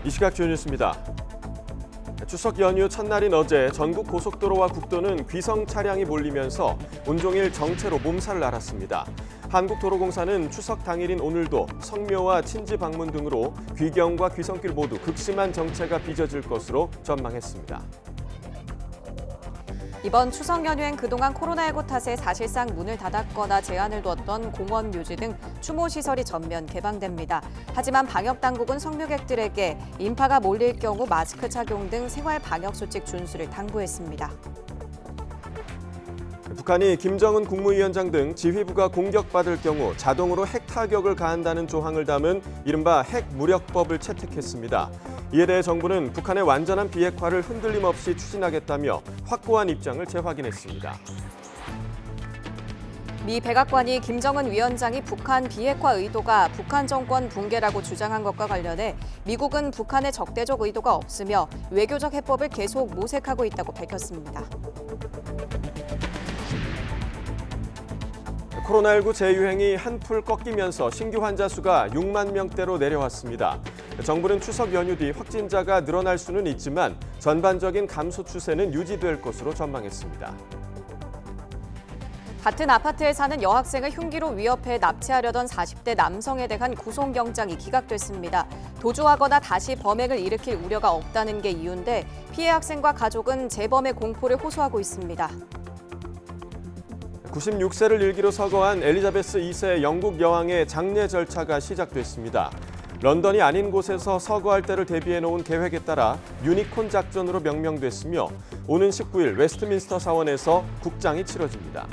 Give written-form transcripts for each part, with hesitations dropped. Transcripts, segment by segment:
이 시각 주요 뉴스입니다. 추석 연휴 첫날인 어제 전국 고속도로와 국도는 귀성 차량이 몰리면서 온종일 정체로 몸살을 앓았습니다. 한국도로공사는 추석 당일인 오늘도 성묘와 친지 방문 등으로 귀경과 귀성길 모두 극심한 정체가 빚어질 것으로 전망했습니다. 이번 추석 연휴엔 그동안 코로나19 탓에 사실상 문을 닫았거나 제한을 두었던 공원, 묘지 등 추모시설이 전면 개방됩니다. 하지만 방역당국은 성묘객들에게 인파가 몰릴 경우 마스크 착용 등 생활 방역수칙 준수를 당부했습니다. 북한이 김정은 국무위원장 등 지휘부가 공격받을 경우 자동으로 핵 타격을 가한다는 조항을 담은 이른바 핵무력법을 채택했습니다. 이에 대해 정부는 북한의 완전한 비핵화를 흔들림 없이 추진하겠다며 확고한 입장을 재확인했습니다. 미 백악관이 김정은 위원장이 북한 비핵화 의도가 북한 정권 붕괴라고 주장한 것과 관련해 미국은 북한의 적대적 의도가 없으며 외교적 해법을 계속 모색하고 있다고 밝혔습니다. 코로나19 재유행이 한풀 꺾이면서 신규 환자 수가 6만 명대로 내려왔습니다. 정부는 추석 연휴 뒤 확진자가 늘어날 수는 있지만 전반적인 감소 추세는 유지될 것으로 전망했습니다. 같은 아파트에 사는 여학생을 흉기로 위협해 납치하려던 40대 남성에 대한 구속영장이 기각됐습니다. 도주하거나 다시 범행을 일으킬 우려가 없다는 게 이유인데 피해 학생과 가족은 재범의 공포를 호소하고 있습니다. 96세를 일기로 서거한 엘리자베스 2세 영국 여왕의 장례 절차가 시작됐습니다. 런던이 아닌 곳에서 서거할 때를 대비해 놓은 계획에 따라 유니콘 작전으로 명명됐으며 오는 19일 웨스트민스터 사원에서 국장이 치러집니다.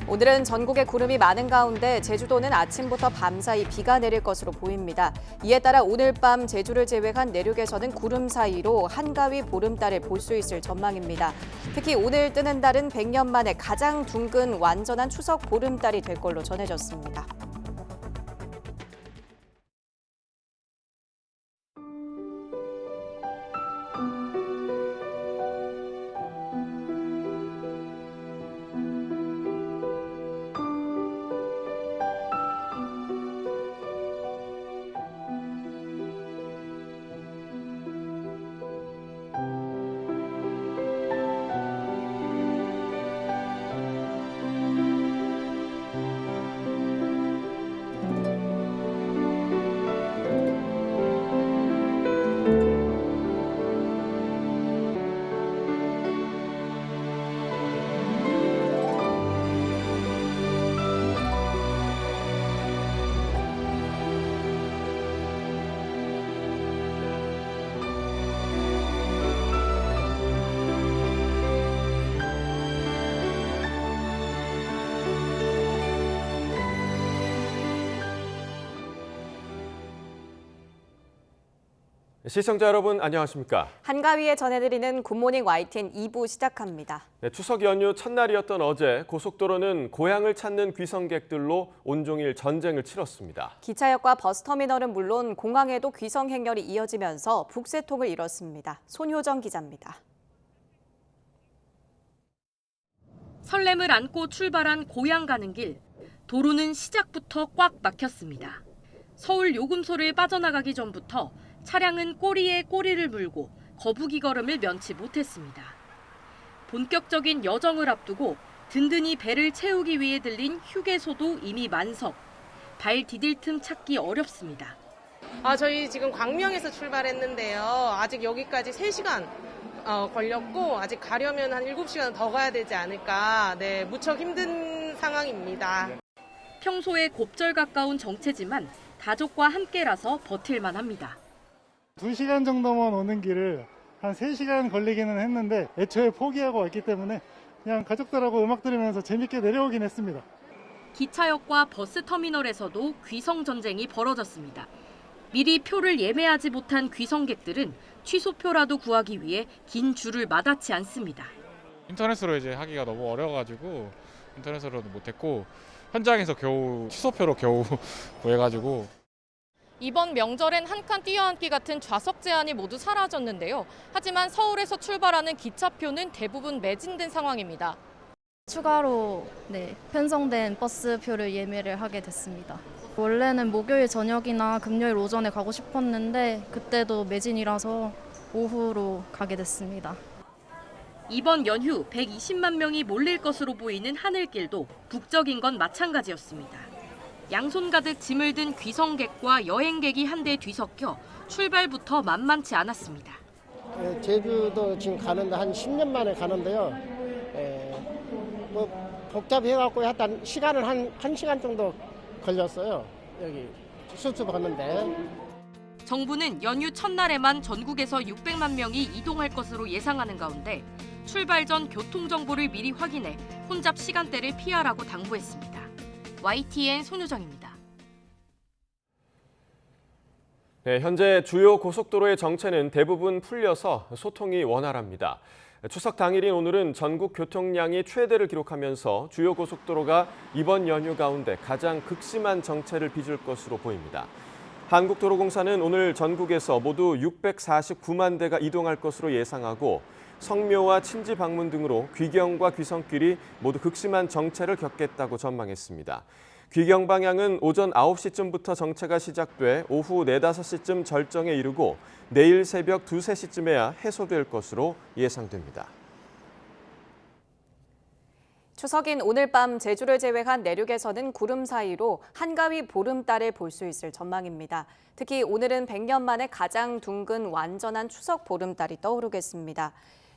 오늘은 전국에 구름이 많은 가운데 제주도는 아침부터 밤사이 비가 내릴 것으로 보입니다. 이에 따라 오늘 밤 제주를 제외한 내륙에서는 구름 사이로 한가위 보름달을 볼 수 있을 전망입니다. 특히 오늘 뜨는 달은 100년 만에 가장 둥근 완전한 추석 보름달이 될 걸로 전해졌습니다. 시청자 여러분 안녕하십니까? 한가위에 전해드리는 굿모닝 YTN 2부 시작합니다. 네, 추석 연휴 첫날이었던 어제 고속도로는 고향을 찾는 귀성객들로 온종일 전쟁을 치렀습니다. 기차역과 버스터미널은 물론 공항에도 귀성 행렬이 이어지면서 북새통을 이뤘습니다. 손효정 기자입니다. 설렘을 안고 출발한 고향 가는 길, 도로는 시작부터 꽉 막혔습니다. 서울 요금소를 빠져나가기 전부터 차량은 꼬리에 꼬리를 물고 거북이 걸음을 면치 못했습니다. 본격적인 여정을 앞두고 든든히 배를 채우기 위해 들린 휴게소도 이미 만석. 발 디딜 틈 찾기 어렵습니다. 저희 지금 광명에서 출발했는데요. 아직 여기까지 3시간 걸렸고 아직 가려면 한 7시간 더 가야 되지 않을까. 네, 무척 힘든 상황입니다. 평소에 곱절 가까운 정체지만 가족과 함께라서 버틸만 합니다. 2시간 정도만 오는 길을 한 3시간 걸리기는 했는데 애초에 포기하고 왔기 때문에 그냥 가족들하고 음악 들으면서 재밌게 내려오긴 했습니다. 기차역과 버스터미널에서도 귀성 전쟁이 벌어졌습니다. 미리 표를 예매하지 못한 귀성객들은 취소표라도 구하기 위해 긴 줄을 마다치 않습니다. 인터넷으로 이제 하기가 너무 어려워가지고 인터넷으로도 못했고 현장에서 겨우 취소표로 겨우 구해가지고. 이번 명절엔 한 칸 뛰어앉기 같은 좌석 제한이 모두 사라졌는데요. 하지만 서울에서 출발하는 기차표는 대부분 매진된 상황입니다. 추가로 편성된 버스표를 예매를 하게 됐습니다. 원래는 목요일 저녁이나 금요일 오전에 가고 싶었는데 그때도 매진이라서 오후로 가게 됐습니다. 이번 연휴 120만 명이 몰릴 것으로 보이는 하늘길도 북적인 건 마찬가지였습니다. 양손 가득 짐을 든 귀성객과 여행객이 한데 뒤섞여 출발부터 만만치 않았습니다. 제주도 지금 가는데 한 10년 만에 가는데요. 뭐 복잡해갖고 하여튼 시간은 한 1시간 정도 걸렸어요. 여기 수습 하는데. 정부는 연휴 첫날에만 전국에서 600만 명이 이동할 것으로 예상하는 가운데 출발 전 교통정보를 미리 확인해 혼잡 시간대를 피하라고 당부했습니다. YTN 손유정입니다. 네, 현재 주요 고속도로의 정체는 대부분 풀려서 소통이 원활합니다. 추석 당일인 오늘은 전국 교통량이 최대를 기록하면서 주요 고속도로가 이번 연휴 가운데 가장 극심한 정체를 빚을 것으로 보입니다. 한국도로공사는 오늘 전국에서 모두 649만 대가 이동할 것으로 예상하고 성묘와 친지 방문 등으로 귀경과 귀성길이 모두 극심한 정체를 겪겠다고 전망했습니다. 귀경 방향은 오전 9시쯤부터 정체가 시작돼 오후 4, 5시쯤 절정에 이르고 내일 새벽 2, 3시쯤에야 해소될 것으로 예상됩니다. 추석인 오늘 밤 제주를 제외한 내륙에서는 구름 사이로 한가위 보름달을 볼 수 있을 전망입니다. 특히 오늘은 100년 만에 가장 둥근 완전한 추석 보름달이 떠오르겠습니다.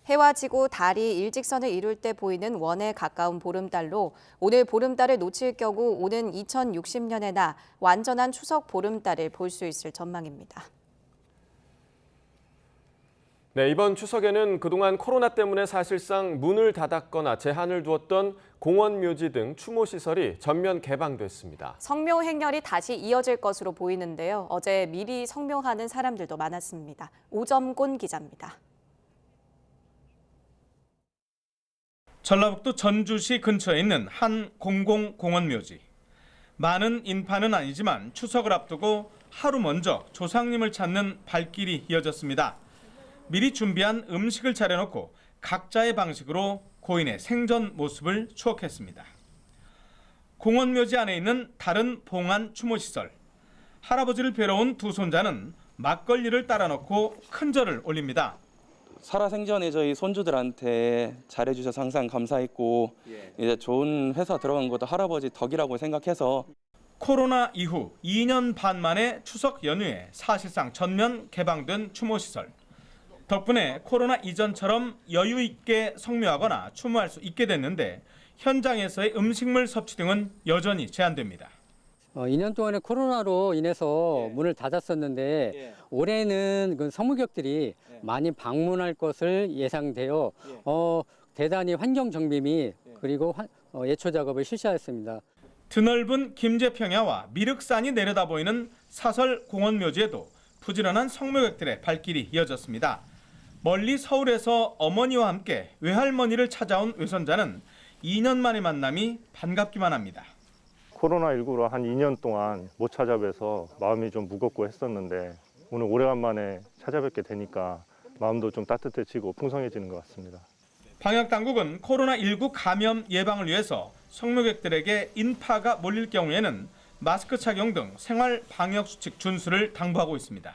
해와 지구, 달이 일직선을 이룰 때 보이는 원에 가까운 보름달로 오늘 보름달을 놓칠 경우 오는 2060년에나 완전한 추석 보름달을 볼 수 있을 전망입니다. 네, 이번 추석에는 그동안 코로나 때문에 사실상 문을 닫았거나 제한을 두었던 공원, 묘지 등 추모시설이 전면 개방됐습니다. 성묘 행렬이 다시 이어질 것으로 보이는데요. 어제 미리 성묘하는 사람들도 많았습니다. 오점곤 기자입니다. 전라북도 전주시 근처에 있는 한 공공공원 묘지. 많은 인파는 아니지만 추석을 앞두고 하루 먼저 조상님을 찾는 발길이 이어졌습니다. 미리 준비한 음식을 차려놓고 각자의 방식으로 고인의 생전 모습을 추억했습니다. 공원 묘지 안에 있는 다른 봉안 추모시설. 할아버지를 뵈러 온 두 손자는 막걸리를 따라 놓고 큰 절을 올립니다. 살아생전에 저희 손주들한테 잘해주셔서 항상 감사했고 이제 좋은 회사 들어간 것도 할아버지 덕이라고 생각해서 코로나 이후 2년 반 만에 추석 연휴에 사실상 전면 개방된 추모시설. 덕분에 코로나 이전처럼 여유 있게 성묘하거나 추모할 수 있게 됐는데 현장에서의 음식물 섭취 등은 여전히 제한됩니다. 2년 동안에 코로나로 인해서 문을 닫았었는데 올해는 그 성무객들이 많이 방문할 것을 예상되어 대단히 환경 정비 및 그리고 예초 작업을 실시하였습니다. 드넓은 김제평야와 미륵산이 내려다 보이는 사설 공원묘지에도 부지런한 성묘객들의 발길이 이어졌습니다. 멀리 서울에서 어머니와 함께 외할머니를 찾아온 외손자는 2년 만의 만남이 반갑기만 합니다. 코로나19로 한 2년 동안 못 찾아뵈서 마음이 좀 무겁고 했었는데 오늘 오래간만에 찾아뵙게 되니까 마음도 좀 따뜻해지고 풍성해지는 것 같습니다. 방역당국은 코로나19 감염 예방을 위해서 성묘객들에게 인파가 몰릴 경우에는 마스크 착용 등 생활 방역 수칙 준수를 당부하고 있습니다.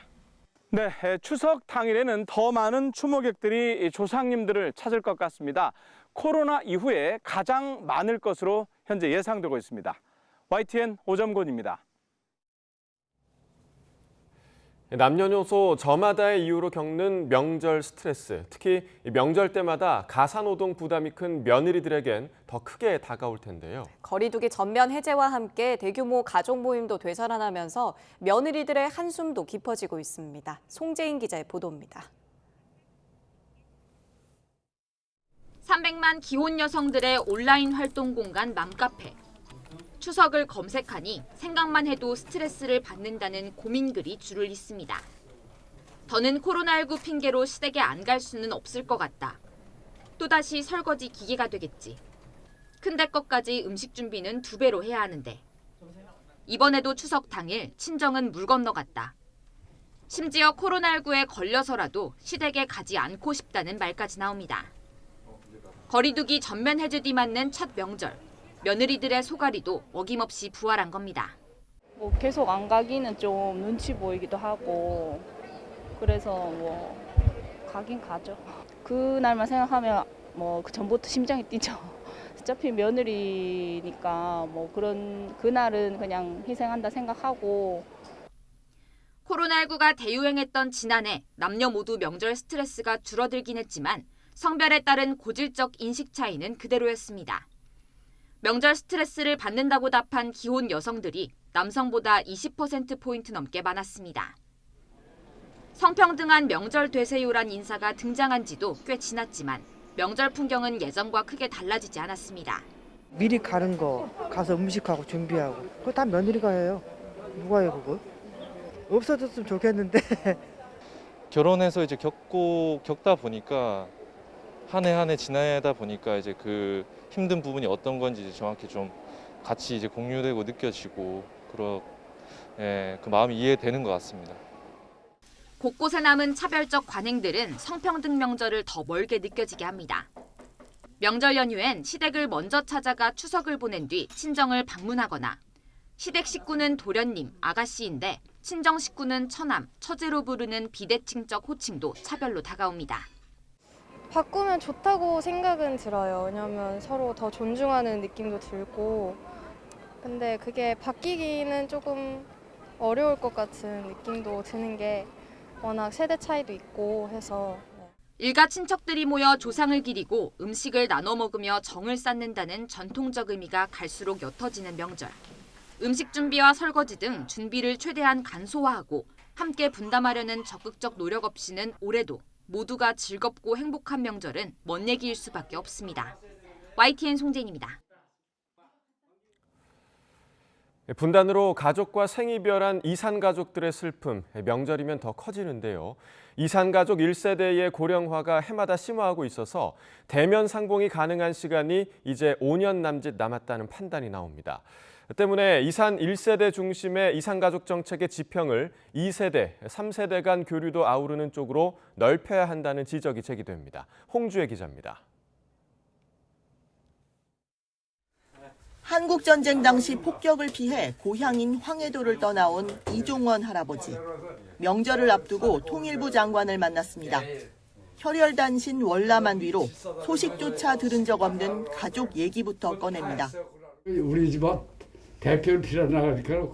네, 추석 당일에는 더 많은 추모객들이 조상님들을 찾을 것 같습니다. 코로나 이후에 가장 많을 것으로 현재 예상되고 있습니다. YTN 오점곤입니다. 남녀노소 저마다의 이유로 겪는 명절 스트레스, 특히 명절 때마다 가사노동 부담이 큰 며느리들에겐 더 크게 다가올 텐데요. 거리두기 전면 해제와 함께 대규모 가족 모임도 되살아나면서 며느리들의 한숨도 깊어지고 있습니다. 송재인 기자의 보도입니다. 300만 기혼 여성들의 온라인 활동 공간 맘카페. 추석을 검색하니 생각만 해도 스트레스를 받는다는 고민글이 줄을 잇습니다. 더는 코로나19 핑계로 시댁에 안 갈 수는 없을 것 같다. 또다시 설거지 기계가 되겠지. 큰데 것까지 음식 준비는 2배로 해야 하는데. 이번에도 추석 당일 친정은 물 건너갔다. 심지어 코로나19에 걸려서라도 시댁에 가지 않고 싶다는 말까지 나옵니다. 거리두기 전면 해제 뒤 맞는 첫 명절. 며느리들의 소갈이도 어김없이 부활한 겁니다. 계속 안 가기는 좀 눈치 보이기도 하고 그래서 뭐 가긴 가죠. 그날만 생각하면 뭐 그 전부터 심장이 뛰죠. 어차피 며느리니까 뭐 그런 그날은 그냥 희생한다 생각하고. 코로나19가 대유행했던 지난해 남녀 모두 명절 스트레스가 줄어들긴 했지만 성별에 따른 고질적 인식 차이는 그대로였습니다. 명절 스트레스를 받는다고 답한 기혼 여성들이 남성보다 20%포인트 넘게 많았습니다. 성평등한 명절 되세요란 인사가 등장한 지도 꽤 지났지만 명절 풍경은 예전과 크게 달라지지 않았습니다. 미리 가는 거, 가서 음식하고 준비하고 그거 다 며느리가 해요. 누가 해요 그거? 없어졌으면 좋겠는데. 결혼해서 이제 겪다 보니까 한 해 한 해 지나다 보니까 이제 그 힘든 부분이 어떤 건지 이제 정확히 좀 같이 이제 공유되고 느껴지고 그 마음이 이해되는 것 같습니다. 곳곳에 남은 차별적 관행들은 성평등 명절을 더 멀게 느껴지게 합니다. 명절 연휴엔 시댁을 먼저 찾아가 추석을 보낸 뒤 친정을 방문하거나 시댁 식구는 도련님, 아가씨인데 친정 식구는 처남, 처제로 부르는 비대칭적 호칭도 차별로 다가옵니다. 바꾸면 좋다고 생각은 들어요. 왜냐하면 서로 더 존중하는 느낌도 들고 근데 그게 바뀌기는 조금 어려울 것 같은 느낌도 드는 게 워낙 세대 차이도 있고 해서. 일가 친척들이 모여 조상을 기리고 음식을 나눠 먹으며 정을 쌓는다는 전통적 의미가 갈수록 옅어지는 명절. 음식 준비와 설거지 등 준비를 최대한 간소화하고 함께 분담하려는 적극적 노력 없이는 올해도 모두가 즐겁고 행복한 명절은 먼 얘기일 수밖에 없습니다. YTN 송재인입니다. 분단으로 가족과 생이별한 이산가족들의 슬픔, 명절이면 더 커지는데요. 이산가족 1세대의 고령화가 해마다 심화하고 있어서 대면 상봉이 가능한 시간이 이제 5년 남짓 남았다는 판단이 나옵니다. 때문에 이산 1세대 중심의 이산가족 정책의 지평을 2세대, 3세대 간 교류도 아우르는 쪽으로 넓혀야 한다는 지적이 제기됩니다. 홍주혜 기자입니다. 한국전쟁 당시 폭격을 피해 고향인 황해도를 떠나온 이종원 할아버지. 명절을 앞두고 통일부 장관을 만났습니다. 혈혈단신 월남한 뒤로 소식조차 들은 적 없는 가족 얘기부터 꺼냅니다. 우리 집 앞 대표를 필요하니까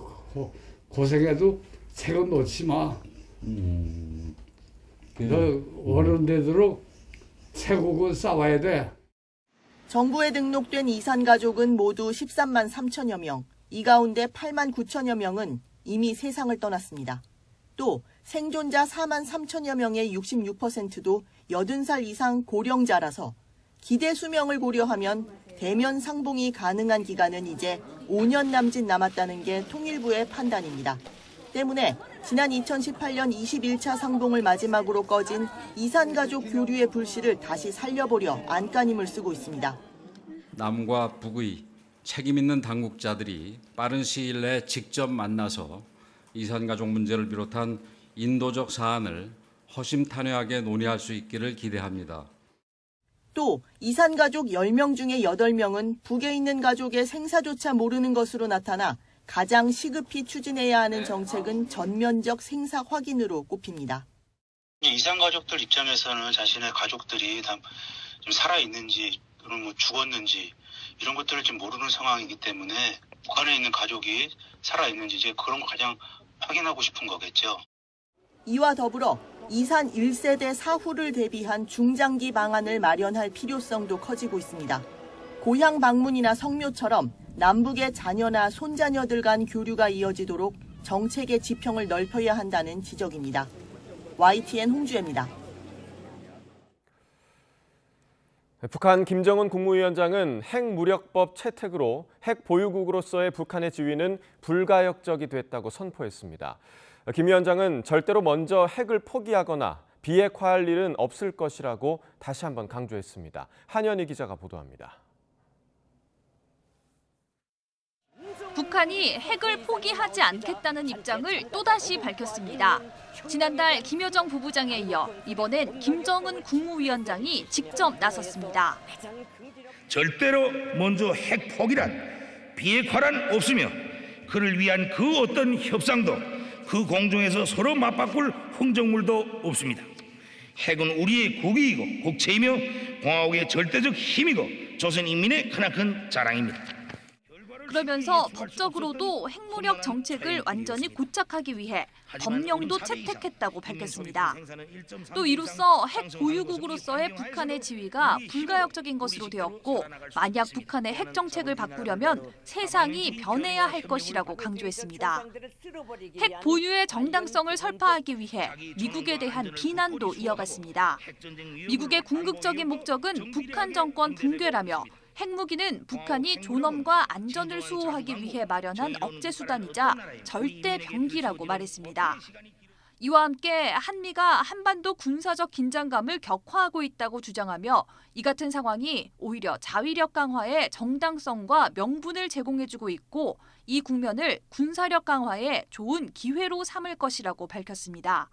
고생해도 새건 놓지 마. 너 원하는 대로 새곡은 싸워야 돼. 정부에 등록된 이산가족은 모두 13만 3천여 명, 이 가운데 8만 9천여 명은 이미 세상을 떠났습니다. 또 생존자 4만 3천여 명의 66%도 80살 이상 고령자라서 기대 수명을 고려하면 대면 상봉이 가능한 기간은 이제 5년 남짓 남았다는 게 통일부의 판단입니다. 때문에 지난 2018년 21차 상봉을 마지막으로 꺼진 이산가족 교류의 불씨를 다시 살려보려 안간힘을 쓰고 있습니다. 남과 북의 책임 있는 당국자들이 빠른 시일 내에 직접 만나서 이산가족 문제를 비롯한 인도적 사안을 허심탄회하게 논의할 수 있기를 기대합니다. 또 이산가족 10명 중에 8명은 북에 있는 가족의 생사조차 모르는 것으로 나타나 가장 시급히 추진해야 하는 정책은 전면적 생사 확인으로 꼽힙니다. 이산가족들 입장에서는 자신의 가족들이 다 좀 살아있는지 또는 뭐 죽었는지 이런 것들을 지금 모르는 상황이기 때문에 북한에 있는 가족이 살아있는지 이제 그런 거 가장 확인하고 싶은 거겠죠. 이와 더불어 이산 1세대 사후를 대비한 중장기 방안을 마련할 필요성도 커지고 있습니다. 고향 방문이나 성묘처럼 남북의 자녀나 손자녀들 간 교류가 이어지도록 정책의 지평을 넓혀야 한다는 지적입니다. YTN 홍주혜입니다. 북한 김정은 국무위원장은 핵무력법 채택으로 핵 보유국으로서의 북한의 지위는 불가역적이 됐다고 선포했습니다. 김 위원장은 절대로 먼저 핵을 포기하거나 비핵화할 일은 없을 것이라고 다시 한번 강조했습니다. 한현희 기자가 보도합니다. 북한이 핵을 포기하지 않겠다는 입장을 또다시 밝혔습니다. 지난달 김여정 부부장에 이어 이번엔 김정은 국무위원장이 직접 나섰습니다. 절대로 먼저 핵 포기란 비핵화란 없으며 그를 위한 그 어떤 협상도 그 공중에서 서로 맞바꿀 흥정물도 없습니다. 핵은 우리의 국익이고 국채이며 공화국의 절대적 힘이고 조선 인민의 크나큰 자랑입니다. 그러면서 법적으로도 핵무력 정책을 완전히 고착하기 위해 법령도 채택했다고 밝혔습니다. 또 이로써 핵 보유국으로서의 북한의 지위가 불가역적인 것으로 되었고 만약 북한의 핵 정책을 바꾸려면 세상이 변해야 할 것이라고 강조했습니다. 핵 보유의 정당성을 설파하기 위해 미국에 대한 비난도 이어갔습니다. 미국의 궁극적인 목적은 북한 정권 붕괴라며 핵무기는 북한이 존엄과 안전을 수호하기 위해 마련한 억제 수단이자 절대 병기라고 말했습니다. 이와 함께 한미가 한반도 군사적 긴장감을 격화하고 있다고 주장하며 이 같은 상황이 오히려 자위력 강화에 정당성과 명분을 제공해주고 있고 이 국면을 군사력 강화에 좋은 기회로 삼을 것이라고 밝혔습니다.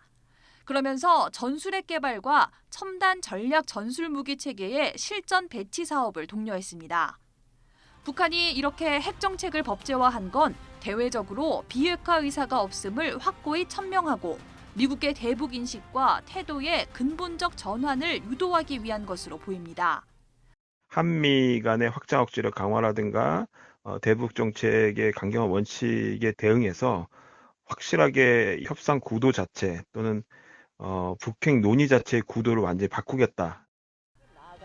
그러면서 전술핵 개발과 첨단 전략 전술무기 체계의 실전 배치 사업을 독려했습니다. 북한이 이렇게 핵 정책을 법제화한 건 대외적으로 비핵화 의사가 없음을 확고히 천명하고 미국의 대북 인식과 태도의 근본적 전환을 유도하기 위한 것으로 보입니다. 한미 간의 확장 억지력 강화라든가 대북 정책의 강경한 원칙에 대응해서 확실하게 협상 구도 자체 또는 북핵 논의 자체의 구도를 완전히 바꾸겠다.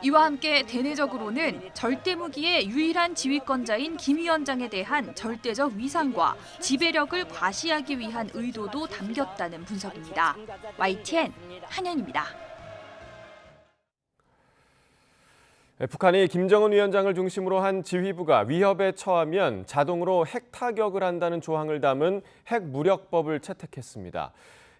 이와 함께 대내적으로는 절대무기의 유일한 지휘권자인 김 위원장에 대한 절대적 위상과 지배력을 과시하기 위한 의도도 담겼다는 분석입니다. YTN 한현입니다. 북한이 김정은 위원장을 중심으로 한 지휘부가 위협에 처하면 자동으로 핵 타격을 한다는 조항을 담은 핵무력법을 채택했습니다.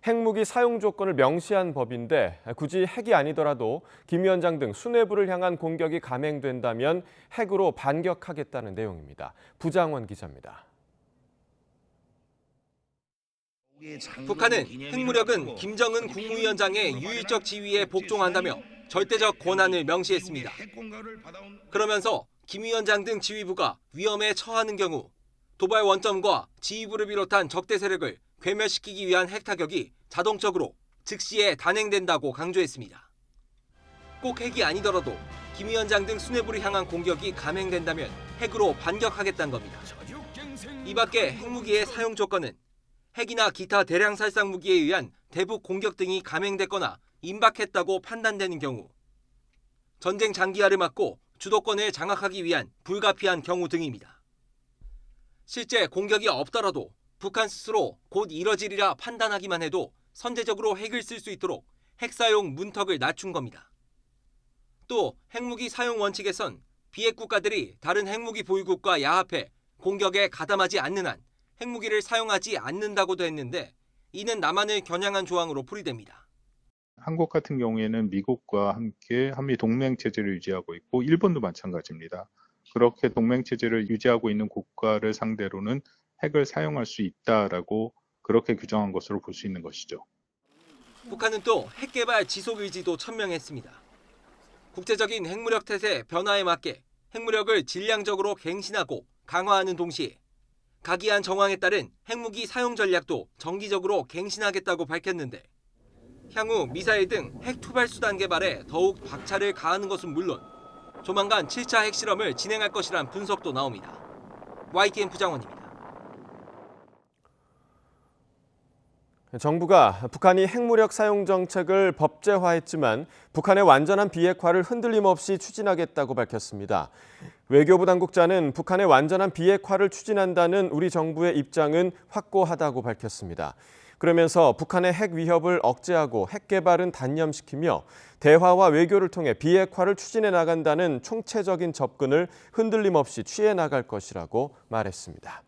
핵무기 사용 조건을 명시한 법인데 굳이 핵이 아니더라도 김 위원장 등 수뇌부를 향한 공격이 감행된다면 핵으로 반격하겠다는 내용입니다. 부장원 기자입니다. 북한은 핵무력은 김정은 국무위원장의 유일적 지위에 복종한다며 절대적 권한을 명시했습니다. 그러면서 김 위원장 등 지휘부가 위험에 처하는 경우 도발 원점과 지휘부를 비롯한 적대 세력을 괴멸시키기 위한 핵타격이 자동적으로 즉시에 단행된다고 강조했습니다. 꼭 핵이 아니더라도 김 위원장 등 수뇌부를 향한 공격이 감행된다면 핵으로 반격하겠다는 겁니다. 이 밖에 핵무기의 사용 조건은 핵이나 기타 대량 살상 무기에 의한 대북 공격 등이 감행됐거나 임박했다고 판단되는 경우, 전쟁 장기화를 막고 주도권을 장악하기 위한 불가피한 경우 등입니다. 실제 공격이 없더라도 북한 스스로 곧 이뤄지리라 판단하기만 해도 선제적으로 핵을 쓸 수 있도록 핵 사용 문턱을 낮춘 겁니다. 또 핵무기 사용 원칙에선 비핵 국가들이 다른 핵무기 보유국과 야합해 공격에 가담하지 않는 한 핵무기를 사용하지 않는다고도 했는데 이는 남한을 겨냥한 조항으로 풀이됩니다. 한국 같은 경우에는 미국과 함께 한미 동맹 체제를 유지하고 있고 일본도 마찬가지입니다. 그렇게 동맹 체제를 유지하고 있는 국가를 상대로는 핵을 사용할 수 있다라고 그렇게 규정한 것으로 볼 수 있는 것이죠. 북한은 또 핵 개발 지속 의지도 천명했습니다. 국제적인 핵무력 태세 변화에 맞게 핵무력을 질량적으로 갱신하고 강화하는 동시에 각이한 정황에 따른 핵무기 사용 전략도 정기적으로 갱신하겠다고 밝혔는데 향후 미사일 등 핵 투발 수단 개발에 더욱 박차를 가하는 것은 물론 조만간 7차 핵실험을 진행할 것이란 분석도 나옵니다. YTN 부장원입니다. 정부가 북한이 핵무력 사용 정책을 법제화했지만 북한의 완전한 비핵화를 흔들림 없이 추진하겠다고 밝혔습니다. 외교부 당국자는 북한의 완전한 비핵화를 추진한다는 우리 정부의 입장은 확고하다고 밝혔습니다. 그러면서 북한의 핵 위협을 억제하고 핵 개발은 단념시키며 대화와 외교를 통해 비핵화를 추진해 나간다는 총체적인 접근을 흔들림 없이 취해 나갈 것이라고 말했습니다.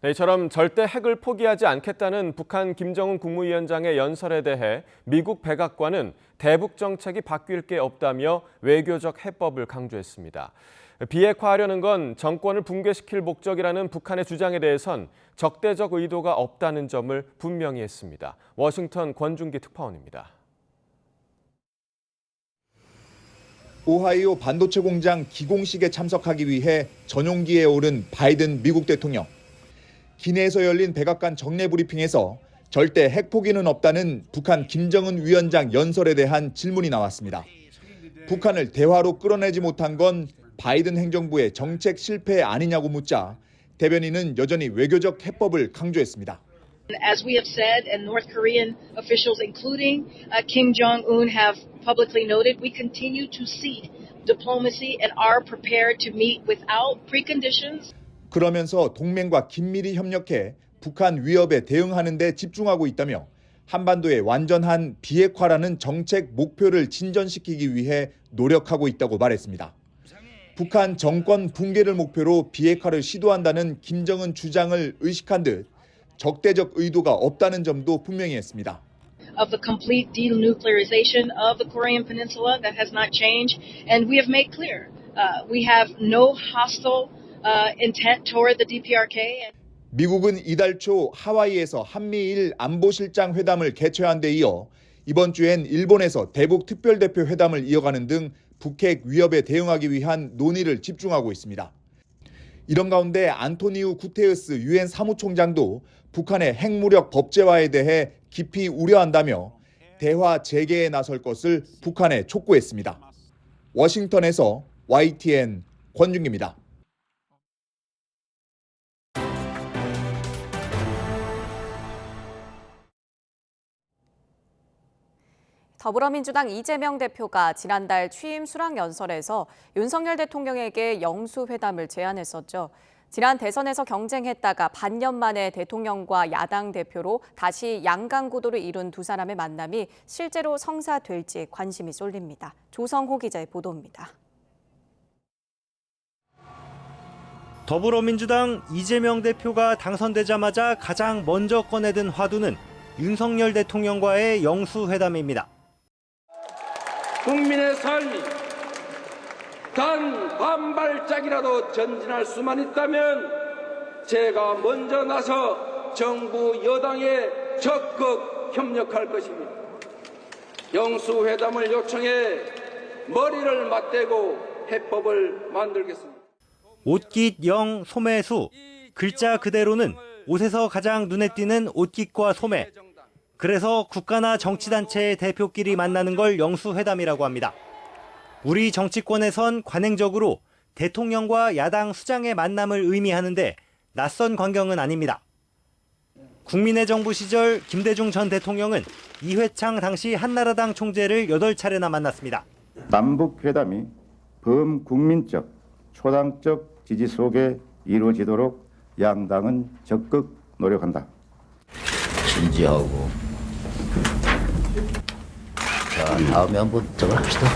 이처럼 절대 핵을 포기하지 않겠다는 북한 김정은 국무위원장의 연설에 대해 미국 백악관은 대북 정책이 바뀔 게 없다며 외교적 해법을 강조했습니다. 비핵화하려는 건 정권을 붕괴시킬 목적이라는 북한의 주장에 대해선 적대적 의도가 없다는 점을 분명히 했습니다. 워싱턴 권준기 특파원입니다. 오하이오 반도체 공장 기공식에 참석하기 위해 전용기에 오른 바이든 미국 대통령. 기내에서 열린 백악관 정례 브리핑에서 절대 핵포기는 없다는 북한 김정은 위원장 연설에 대한 질문이 나왔습니다. 북한을 대화로 끌어내지 못한 건 바이든 행정부의 정책 실패 아니냐고 묻자 대변인은 여전히 외교적 해법을 강조했습니다. As we have said, and North Korean officials, including Kim Jong-un, have publicly noted, we continue to seek diplomacy and are prepared to meet without preconditions. 그러면서 동맹과 긴밀히 협력해 북한 위협에 대응하는 데 집중하고 있다며 한반도의 완전한 비핵화라는 정책 목표를 진전시키기 위해 노력하고 있다고 말했습니다. 북한 정권 붕괴를 목표로 비핵화를 시도한다는 김정은 주장을 의식한 듯 적대적 의도가 없다는 점도 분명히 했습니다. Of the complete denuclearization of the Korean Peninsula, that has not changed, and we have made clear we have no hostile intent toward the DPRK. 미국은 이달 초 하와이에서 한미일 안보실장 회담을 개최한 데 이어 이번 주엔 일본에서 대북 특별대표 회담을 이어가는 등 북핵 위협에 대응하기 위한 논의를 집중하고 있습니다. 이런 가운데 안토니우 구테르스 유엔 사무총장도 북한의 핵무력 법제화에 대해 깊이 우려한다며 대화 재개에 나설 것을 북한에 촉구했습니다. 워싱턴에서 YTN 권준기입니다. 더불어민주당 이재명 대표가 지난달 취임 수락연설에서 윤석열 대통령에게 영수회담을 제안했었죠. 지난 대선에서 경쟁했다가 반년 만에 대통령과 야당 대표로 다시 양강구도를 이룬 두 사람의 만남이 실제로 성사될지 관심이 쏠립니다. 조성호 기자의 보도입니다. 더불어민주당 이재명 대표가 당선되자마자 가장 먼저 꺼내든 화두는 윤석열 대통령과의 영수회담입니다. 국민의 삶이 단 한 발짝이라도 전진할 수만 있다면 제가 먼저 나서 정부 여당에 적극 협력할 것입니다. 영수회담을 요청해 머리를 맞대고 해법을 만들겠습니다. 옷깃 영 소매수, 글자 그대로는 옷에서 가장 눈에 띄는 옷깃과 소매. 그래서 국가나 정치단체의 대표끼리 만나는 걸 영수회담이라고 합니다. 우리 정치권에선 관행적으로 대통령과 야당 수장의 만남을 의미하는데 낯선 광경은 아닙니다. 국민의 정부 시절 김대중 전 대통령은 이회창 당시 한나라당 총재를 8차례나 만났습니다. 남북회담이 범국민적, 초당적 지지 속에 이루어지도록 양당은 적극 노력한다. 진지하고 자, 다음에 한번 저걸 합시다.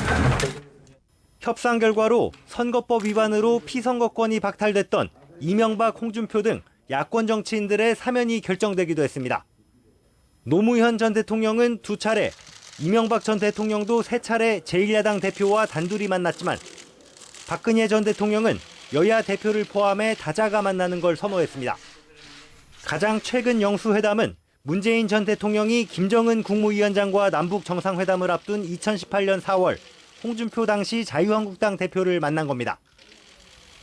협상 결과로 선거법 위반으로 피선거권이 박탈됐던 이명박, 홍준표 등 야권 정치인들의 사면이 결정되기도 했습니다. 노무현 전 대통령은 2차례, 이명박 전 대통령도 3차례 제1야당 대표와 단둘이 만났지만 박근혜 전 대통령은 여야 대표를 포함해 다자가 만나는 걸 선호했습니다. 가장 최근 영수회담은 문재인 전 대통령이 김정은 국무위원장과 남북 정상회담을 앞둔 2018년 4월 홍준표 당시 자유한국당 대표를 만난 겁니다.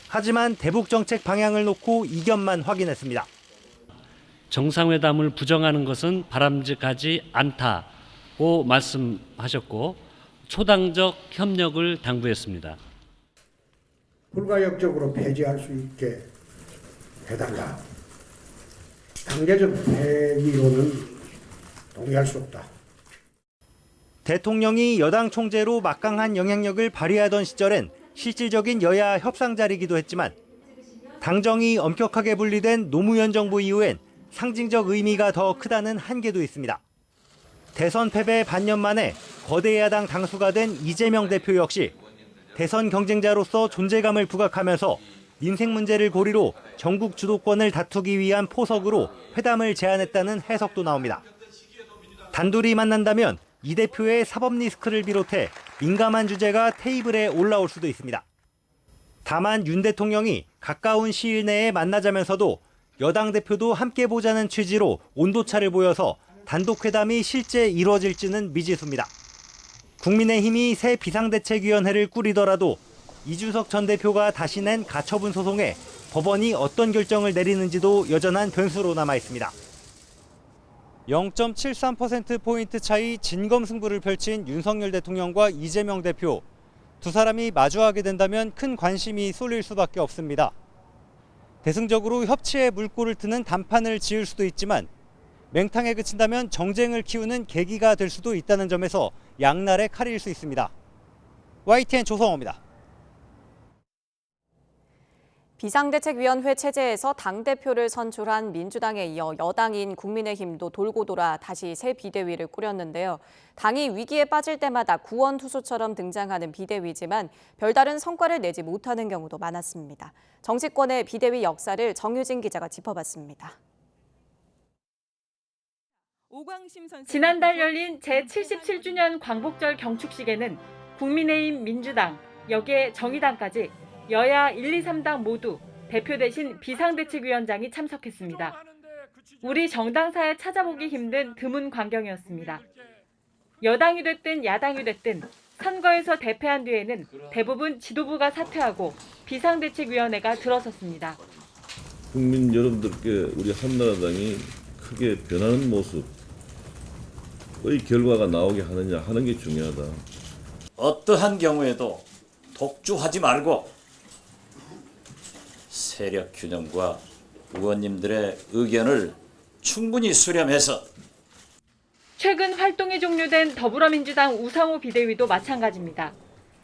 하지만 대북 정책 방향을 놓고 이견만 확인했습니다. 정상회담을 부정하는 것은 바람직하지 않다고 말씀하셨고 초당적 협력을 당부했습니다. 불가역적으로 폐지할 수 있게 해달라. 강제적 폐기로는 동의할 수 없다. 대통령이 여당 총재로 막강한 영향력을 발휘하던 시절엔 실질적인 여야 협상 자리이기도 했지만 당정이 엄격하게 분리된 노무현 정부 이후엔 상징적 의미가 더 크다는 한계도 있습니다. 대선 패배 반년 만에 거대 야당 당수가 된 이재명 대표 역시 대선 경쟁자로서 존재감을 부각하면서 민생 문제를 고리로 전국 주도권을 다투기 위한 포석으로 회담을 제안했다는 해석도 나옵니다. 단둘이 만난다면 이 대표의 사법 리스크를 비롯해 민감한 주제가 테이블에 올라올 수도 있습니다. 다만 윤 대통령이 가까운 시일 내에 만나자면서도 여당 대표도 함께 보자는 취지로 온도차를 보여서 단독 회담이 실제 이루어질지는 미지수입니다. 국민의힘이 새 비상대책위원회를 꾸리더라도 이준석 전 대표가 다시 낸 가처분 소송에 법원이 어떤 결정을 내리는지도 여전한 변수로 남아 있습니다. 0.73%포인트 차이 진검승부를 펼친 윤석열 대통령과 이재명 대표. 두 사람이 마주하게 된다면 큰 관심이 쏠릴 수밖에 없습니다. 대승적으로 협치의 물꼬를 트는 단판을 지을 수도 있지만 맹탕에 그친다면 정쟁을 키우는 계기가 될 수도 있다는 점에서 양날의 칼일 수 있습니다. YTN 조성호입니다. 비상대책위원회 체제에서 당대표를 선출한 민주당에 이어 여당인 국민의힘도 돌고 돌아 다시 새 비대위를 꾸렸는데요. 당이 위기에 빠질 때마다 구원투수처럼 등장하는 비대위지만 별다른 성과를 내지 못하는 경우도 많았습니다. 정치권의 비대위 역사를 정유진 기자가 짚어봤습니다. 지난달 열린 제77주년 광복절 경축식에는 국민의힘, 민주당, 여기에 정의당까지 여야 1, 2, 3당 모두 대표 대신 비상대책위원장이 참석했습니다. 우리 정당사에 찾아보기 힘든 드문 광경이었습니다. 여당이 됐든 야당이 됐든 선거에서 대패한 뒤에는 대부분 지도부가 사퇴하고 비상대책위원회가 들어섰습니다. 국민 여러분들께 우리 한나라당이 크게 변하는 모습의 결과가 나오게 하느냐 하는 게 중요하다. 어떠한 경우에도 독주하지 말고 세력 균형과 의원님들의 의견을 충분히 수렴해서 최근 활동이 종료된 더불어민주당 우상호 비대위도 마찬가지입니다.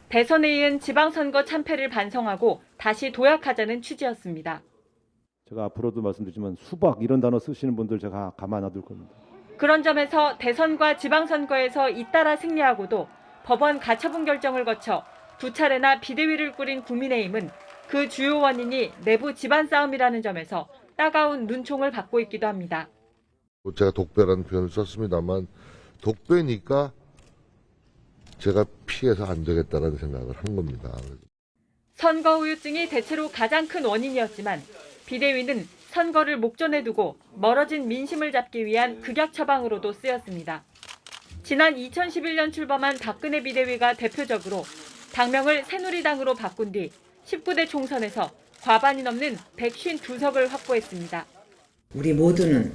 대선에 이은 지방선거 참패를 반성하고 다시 도약하자는 취지였습니다. 제가 앞으로도 말씀드리지만 수박 이런 단어 쓰시는 분들 제가 가만 놔둘 겁니다. 그런 점에서 대선과 지방선거에서 잇따라 승리하고도 법원 가처분 결정을 거쳐 두 차례나 비대위를 꾸린 국민의힘은 그 주요 원인이 내부 집안 싸움이라는 점에서 따가운 눈총을 받고 있기도 합니다. 제가 독배라는 표현을 썼습니다만 독배니까 제가 피해서 안 되겠다는 생각을 한 겁니다. 선거 후유증이 대체로 가장 큰 원인이었지만 비대위는 선거를 목전에 두고 멀어진 민심을 잡기 위한 극약 처방으로도 쓰였습니다. 지난 2011년 출범한 박근혜 비대위가 대표적으로 당명을 새누리당으로 바꾼 뒤 19대 총선에서 과반이 넘는 152석을 확보했습니다. 우리 모두는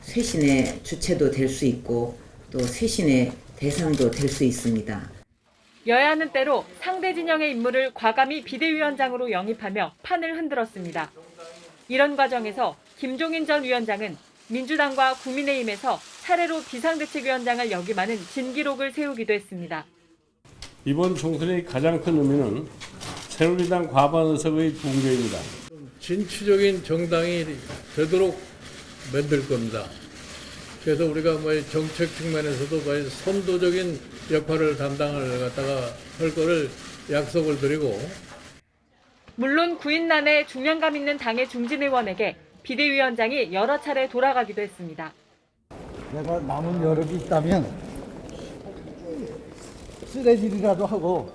쇄신의 주체도 될 수 있고 또 쇄신의 대상도 될 수 있습니다. 여야는 때로 상대 진영의 인물을 과감히 비대위원장으로 영입하며 판을 흔들었습니다. 이런 과정에서 김종인 전 위원장은 민주당과 국민의힘에서 차례로 비상대책위원장을 역임하는 진기록을 세우기도 했습니다. 이번 총선의 가장 큰 의미는 새누리당 과반 의석의 붕괴입니다. 진취적인 정당이 되도록 만들 겁니다. 그래서 우리가 정책 측면에서도 선도적인 역할을 담당을 갖다가 할 거를 약속을 드리고. 물론 구인난에 중량감 있는 당의 중진 의원에게 비대위원장이 여러 차례 돌아가기도 했습니다. 내가 남은 여력이 있다면 쓰레기라도 하고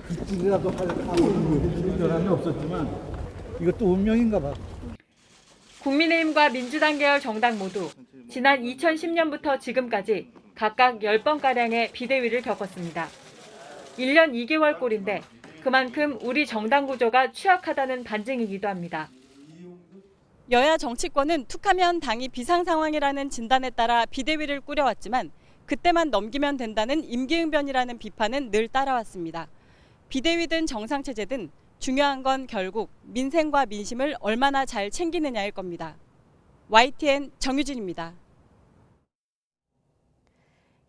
빗질이라도 하고 결함이 없었지만 이것도 운명인가 봐. 국민의힘과 민주당 계열 정당 모두 지난 2010년부터 지금까지 각각 10번가량의 비대위를 겪었습니다. 1년 2개월 꼴인데 그만큼 우리 정당 구조가 취약하다는 반증이기도 합니다. 여야 정치권은 툭하면 당이 비상 상황이라는 진단에 따라 비대위를 꾸려왔지만 그때만 넘기면 된다는 임기응변이라는 비판은 늘 따라왔습니다. 비대위든 정상체제든 중요한 건 결국 민생과 민심을 얼마나 잘 챙기느냐일 겁니다. YTN 정유진입니다.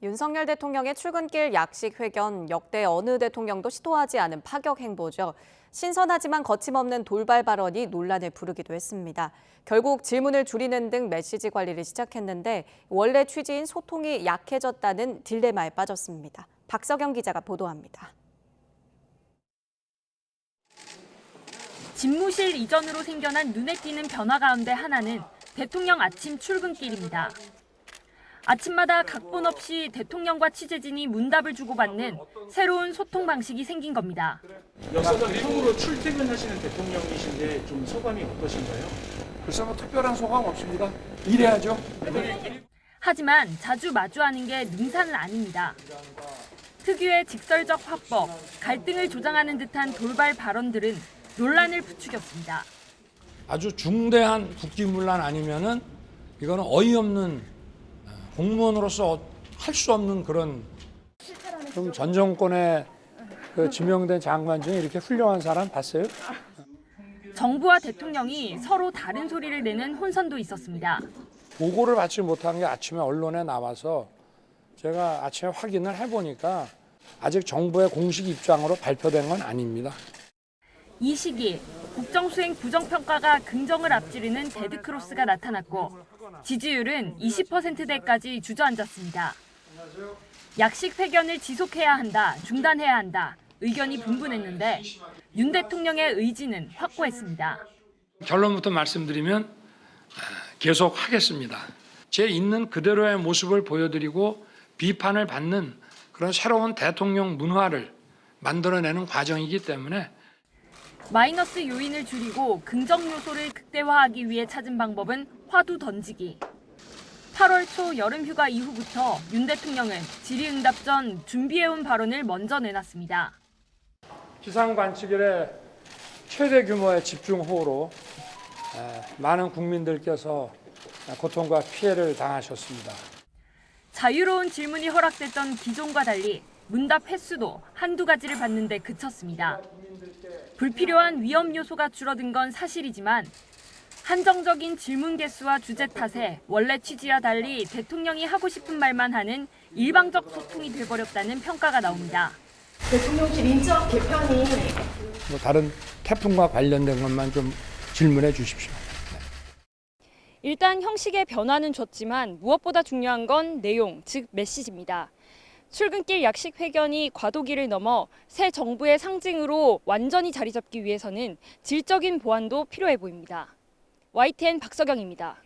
윤석열 대통령의 출근길 약식 회견, 역대 어느 대통령도 시도하지 않은 파격 행보죠. 신선하지만 거침없는 돌발 발언이 논란을 부르기도 했습니다. 결국 질문을 줄이는 등 메시지 관리를 시작했는데 원래 취지인 소통이 약해졌다는 딜레마에 빠졌습니다. 박석영 기자가 보도합니다. 집무실 이전으로 생겨난 눈에 띄는 변화 가운데 하나는 대통령 아침 출근길입니다. 아침마다 각본 없이 대통령과 취재진이 문답을 주고받는 새로운 소통 방식이 생긴 겁니다. 역사상 처음으로 출퇴근하시는 대통령이신데 좀 소감이 어떠신가요? 글쎄 특별한 소감 없습니다. 일해야죠. 하지만 자주 마주하는 게 능사는 아닙니다. 특유의 직설적 화법, 갈등을 조장하는 듯한 돌발 발언들은 논란을 부추겼습니다. 아주 중대한 국기문란 아니면은 이거는 어이없는 공무원으로서 할 수 없는 그런 좀 전 정권에 지명된 장관 중에 이렇게 훌륭한 사람 봤어요? 정부와 대통령이 서로 다른 소리를 내는 혼선도 있었습니다. 보고를 받지 못한 게 아침에 언론에 나와서 제가 아침에 확인을 해보니까 아직 정부의 공식 입장으로 발표된 건 아닙니다. 이 시기 국정수행 부정평가가 긍정을 앞지르는 데드크로스가 나타났고 지지율은 20%대까지 주저앉았습니다. 약식 회견을 지속해야 한다, 중단해야 한다, 의견이 분분했는데 윤 대통령의 의지는 확고했습니다. 결론부터 말씀드리면 계속 하겠습니다. 제 있는 그대로의 모습을 보여드리고 비판을 받는 그런 새로운 대통령 문화를 만들어내는 과정이기 때문에 마이너스 요인을 줄이고 긍정 요소를 극대화하기 위해 찾은 방법은 화두 던지기. 8월 초 여름휴가 이후부터 윤 대통령은 질의응답 전 준비해온 발언을 먼저 내놨습니다. 기상관측일에 최대 규모의 집중호우로 많은 국민들께서 고통과 피해를 당하셨습니다. 자유로운 질문이 허락됐던 기존과 달리 문답 횟수도 한두 가지를 받는데 그쳤습니다. 불필요한 위험 요소가 줄어든 건 사실이지만 한정적인 질문 개수와 주제 탓에 원래 취지와 달리 대통령이 하고 싶은 말만 하는 일방적 소통이 돼버렸다는 평가가 나옵니다. 대통령실 인적 개편이 다른 태풍과 관련된 것만 좀 질문해 주십시오. 일단 형식의 변화는 줬지만 무엇보다 중요한 건 내용, 즉 메시지입니다. 출근길 약식 회견이 과도기를 넘어 새 정부의 상징으로 완전히 자리 잡기 위해서는 질적인 보완도 필요해 보입니다. YTN 박서경입니다.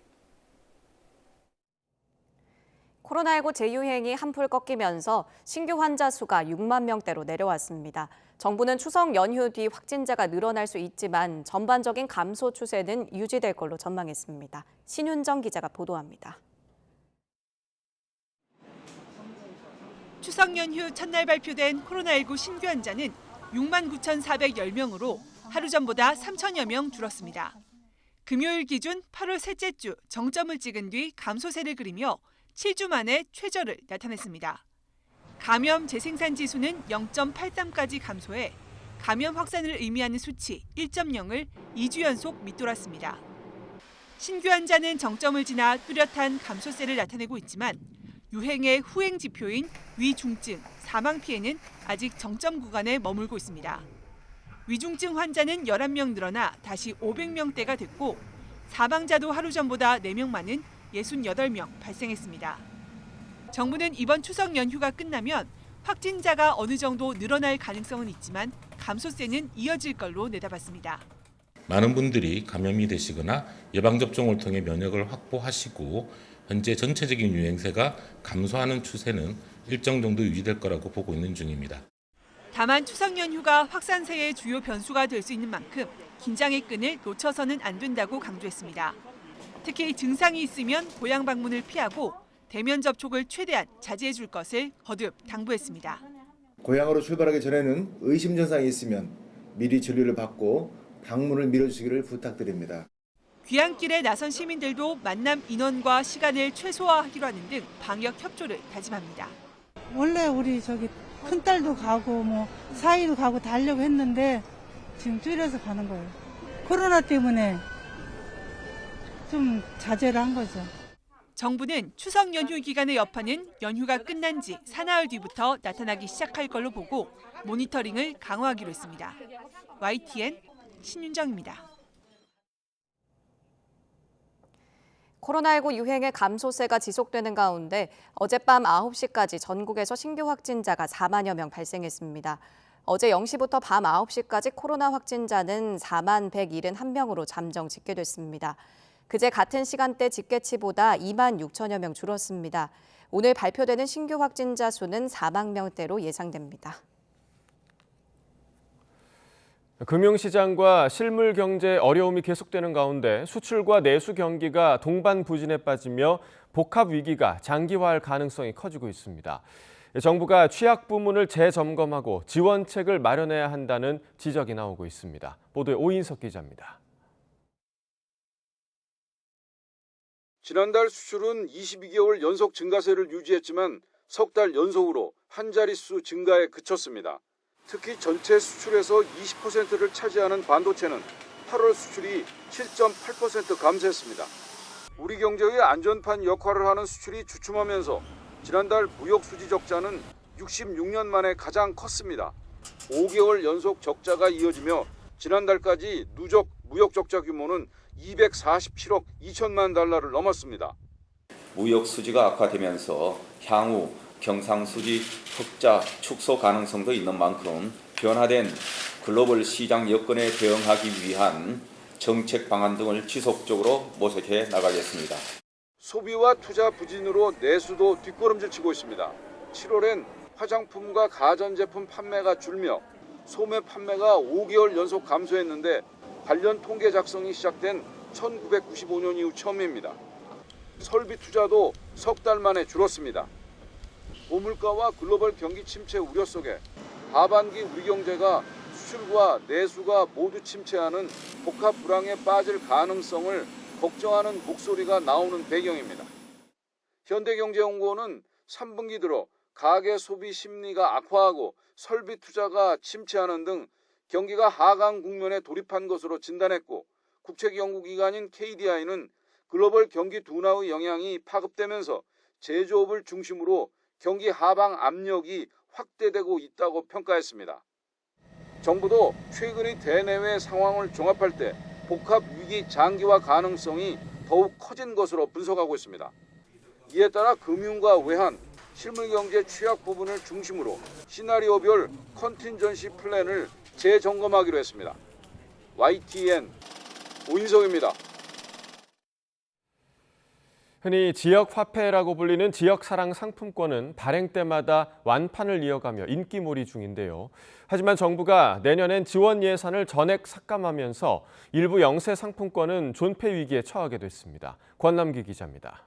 코로나19 재유행이 한풀 꺾이면서 신규 환자 수가 6만 명대로 내려왔습니다. 정부는 추석 연휴 뒤 확진자가 늘어날 수 있지만 전반적인 감소 추세는 유지될 걸로 전망했습니다. 신윤정 기자가 보도합니다. 추석 연휴 첫날 발표된 코로나19 신규 환자는 6만 9,410명으로 하루 전보다 3천여 명 줄었습니다. 금요일 기준 8월 셋째 주 정점을 찍은 뒤 감소세를 그리며 7주 만에 최저를 나타냈습니다. 감염 재생산 지수는 0.83까지 감소해 감염 확산을 의미하는 수치 1.0을 2주 연속 밑돌았습니다. 신규 환자는 정점을 지나 뚜렷한 감소세를 나타내고 있지만 유행의 후행 지표인 위중증, 사망 피해는 아직 정점 구간에 머물고 있습니다. 위중증 환자는 11명 늘어나 다시 500명대가 됐고 사망자도 하루 전보다 4명 많은 68명 발생했습니다. 정부는 이번 추석 연휴가 끝나면 확진자가 어느 정도 늘어날 가능성은 있지만 감소세는 이어질 걸로 내다봤습니다. 많은 분들이 감염이 되시거나 예방접종을 통해 면역을 확보하시고 현재 전체적인 유행세가 감소하는 추세는 일정 정도 유지될 거라고 보고 있는 중입니다. 다만 추석 연휴가 확산세의 주요 변수가 될 수 있는 만큼 긴장의 끈을 놓쳐서는 안 된다고 강조했습니다. 특히 증상이 있으면 고향 방문을 피하고 대면 접촉을 최대한 자제해 줄 것을 거듭 당부했습니다. 고향으로 출발하기 전에는 의심 증상이 있으면 미리 진료를 받고 방문을 미뤄주시기를 부탁드립니다. 귀향길에 나선 시민들도 만남 인원과 시간을 최소화하기로 하는 등 방역 협조를 다짐합니다. 원래 우리 큰딸도 가고 사이도 가고 다 하려고 했는데 지금 줄여서 가는 거예요. 코로나 때문에 좀 자제를 한 거죠. 정부는 추석 연휴 기간의 여파는 연휴가 끝난 지 사나흘 뒤부터 나타나기 시작할 걸로 보고 모니터링을 강화하기로 했습니다. YTN 신윤정입니다. 코로나19 유행의 감소세가 지속되는 가운데 어젯밤 9시까지 전국에서 신규 확진자가 4만여 명 발생했습니다. 어제 0시부터 밤 9시까지 코로나 확진자는 4만 171명으로 잠정 집계됐습니다. 그제 같은 시간대 집계치보다 2만 6천여 명 줄었습니다. 오늘 발표되는 신규 확진자 수는 4만 명대로 예상됩니다. 금융시장과 실물 경제 어려움이 계속되는 가운데 수출과 내수 경기가 동반부진에 빠지며 복합 위기가 장기화할 가능성이 커지고 있습니다. 정부가 취약 부문을 재점검하고 지원책을 마련해야 한다는 지적이 나오고 있습니다. 보도에 오인석 기자입니다. 지난달 수출은 22개월 연속 증가세를 유지했지만 석 달 연속으로 한 자릿수 증가에 그쳤습니다. 특히 전체 수출에서 20%를 차지하는 반도체는 8월 수출이 7.8% 감소했습니다. 우리 경제의 안전판 역할을 하는 수출이 주춤하면서 지난달 무역 수지 적자는 66년 만에 가장 컸습니다. 5개월 연속 적자가 이어지며 지난달까지 누적 무역 적자 규모는 247억 2천만 달러를 넘었습니다. 무역 수지가 악화되면서 향후 경상수지 흑자 축소 가능성도 있는 만큼 변화된 글로벌 시장 여건에 대응하기 위한 정책 방안 등을 지속적으로 모색해 나가겠습니다. 소비와 투자 부진으로 내수도 뒷걸음질 치고 있습니다. 7월엔 화장품과 가전제품 판매가 줄며 소매 판매가 5개월 연속 감소했는데 관련 통계 작성이 시작된 1995년 이후 처음입니다. 설비 투자도 석 달 만에 줄었습니다. 고물가와 글로벌 경기 침체 우려 속에 하반기 우리 경제가 수출과 내수가 모두 침체하는 복합 불황에 빠질 가능성을 걱정하는 목소리가 나오는 배경입니다. 현대경제연구원은 3분기 들어 가계 소비 심리가 악화하고 설비 투자가 침체하는 등 경기가 하강 국면에 돌입한 것으로 진단했고, 국책연구기관인 KDI는 글로벌 경기 둔화의 영향이 파급되면서 제조업을 중심으로 경기 하방 압력이 확대되고 있다고 평가했습니다. 정부도 최근의 대내외 상황을 종합할 때 복합 위기 장기화 가능성이 더욱 커진 것으로 분석하고 있습니다. 이에 따라 금융과 외환, 실물경제 취약 부분을 중심으로 시나리오별 컨틴전시 플랜을 재점검하기로 했습니다. YTN 오인석입니다. 흔히 지역화폐라고 불리는 지역사랑 상품권은 발행 때마다 완판을 이어가며 인기몰이 중인데요. 하지만 정부가 내년엔 지원 예산을 전액 삭감하면서 일부 영세 상품권은 존폐 위기에 처하게 됐습니다. 권남기 기자입니다.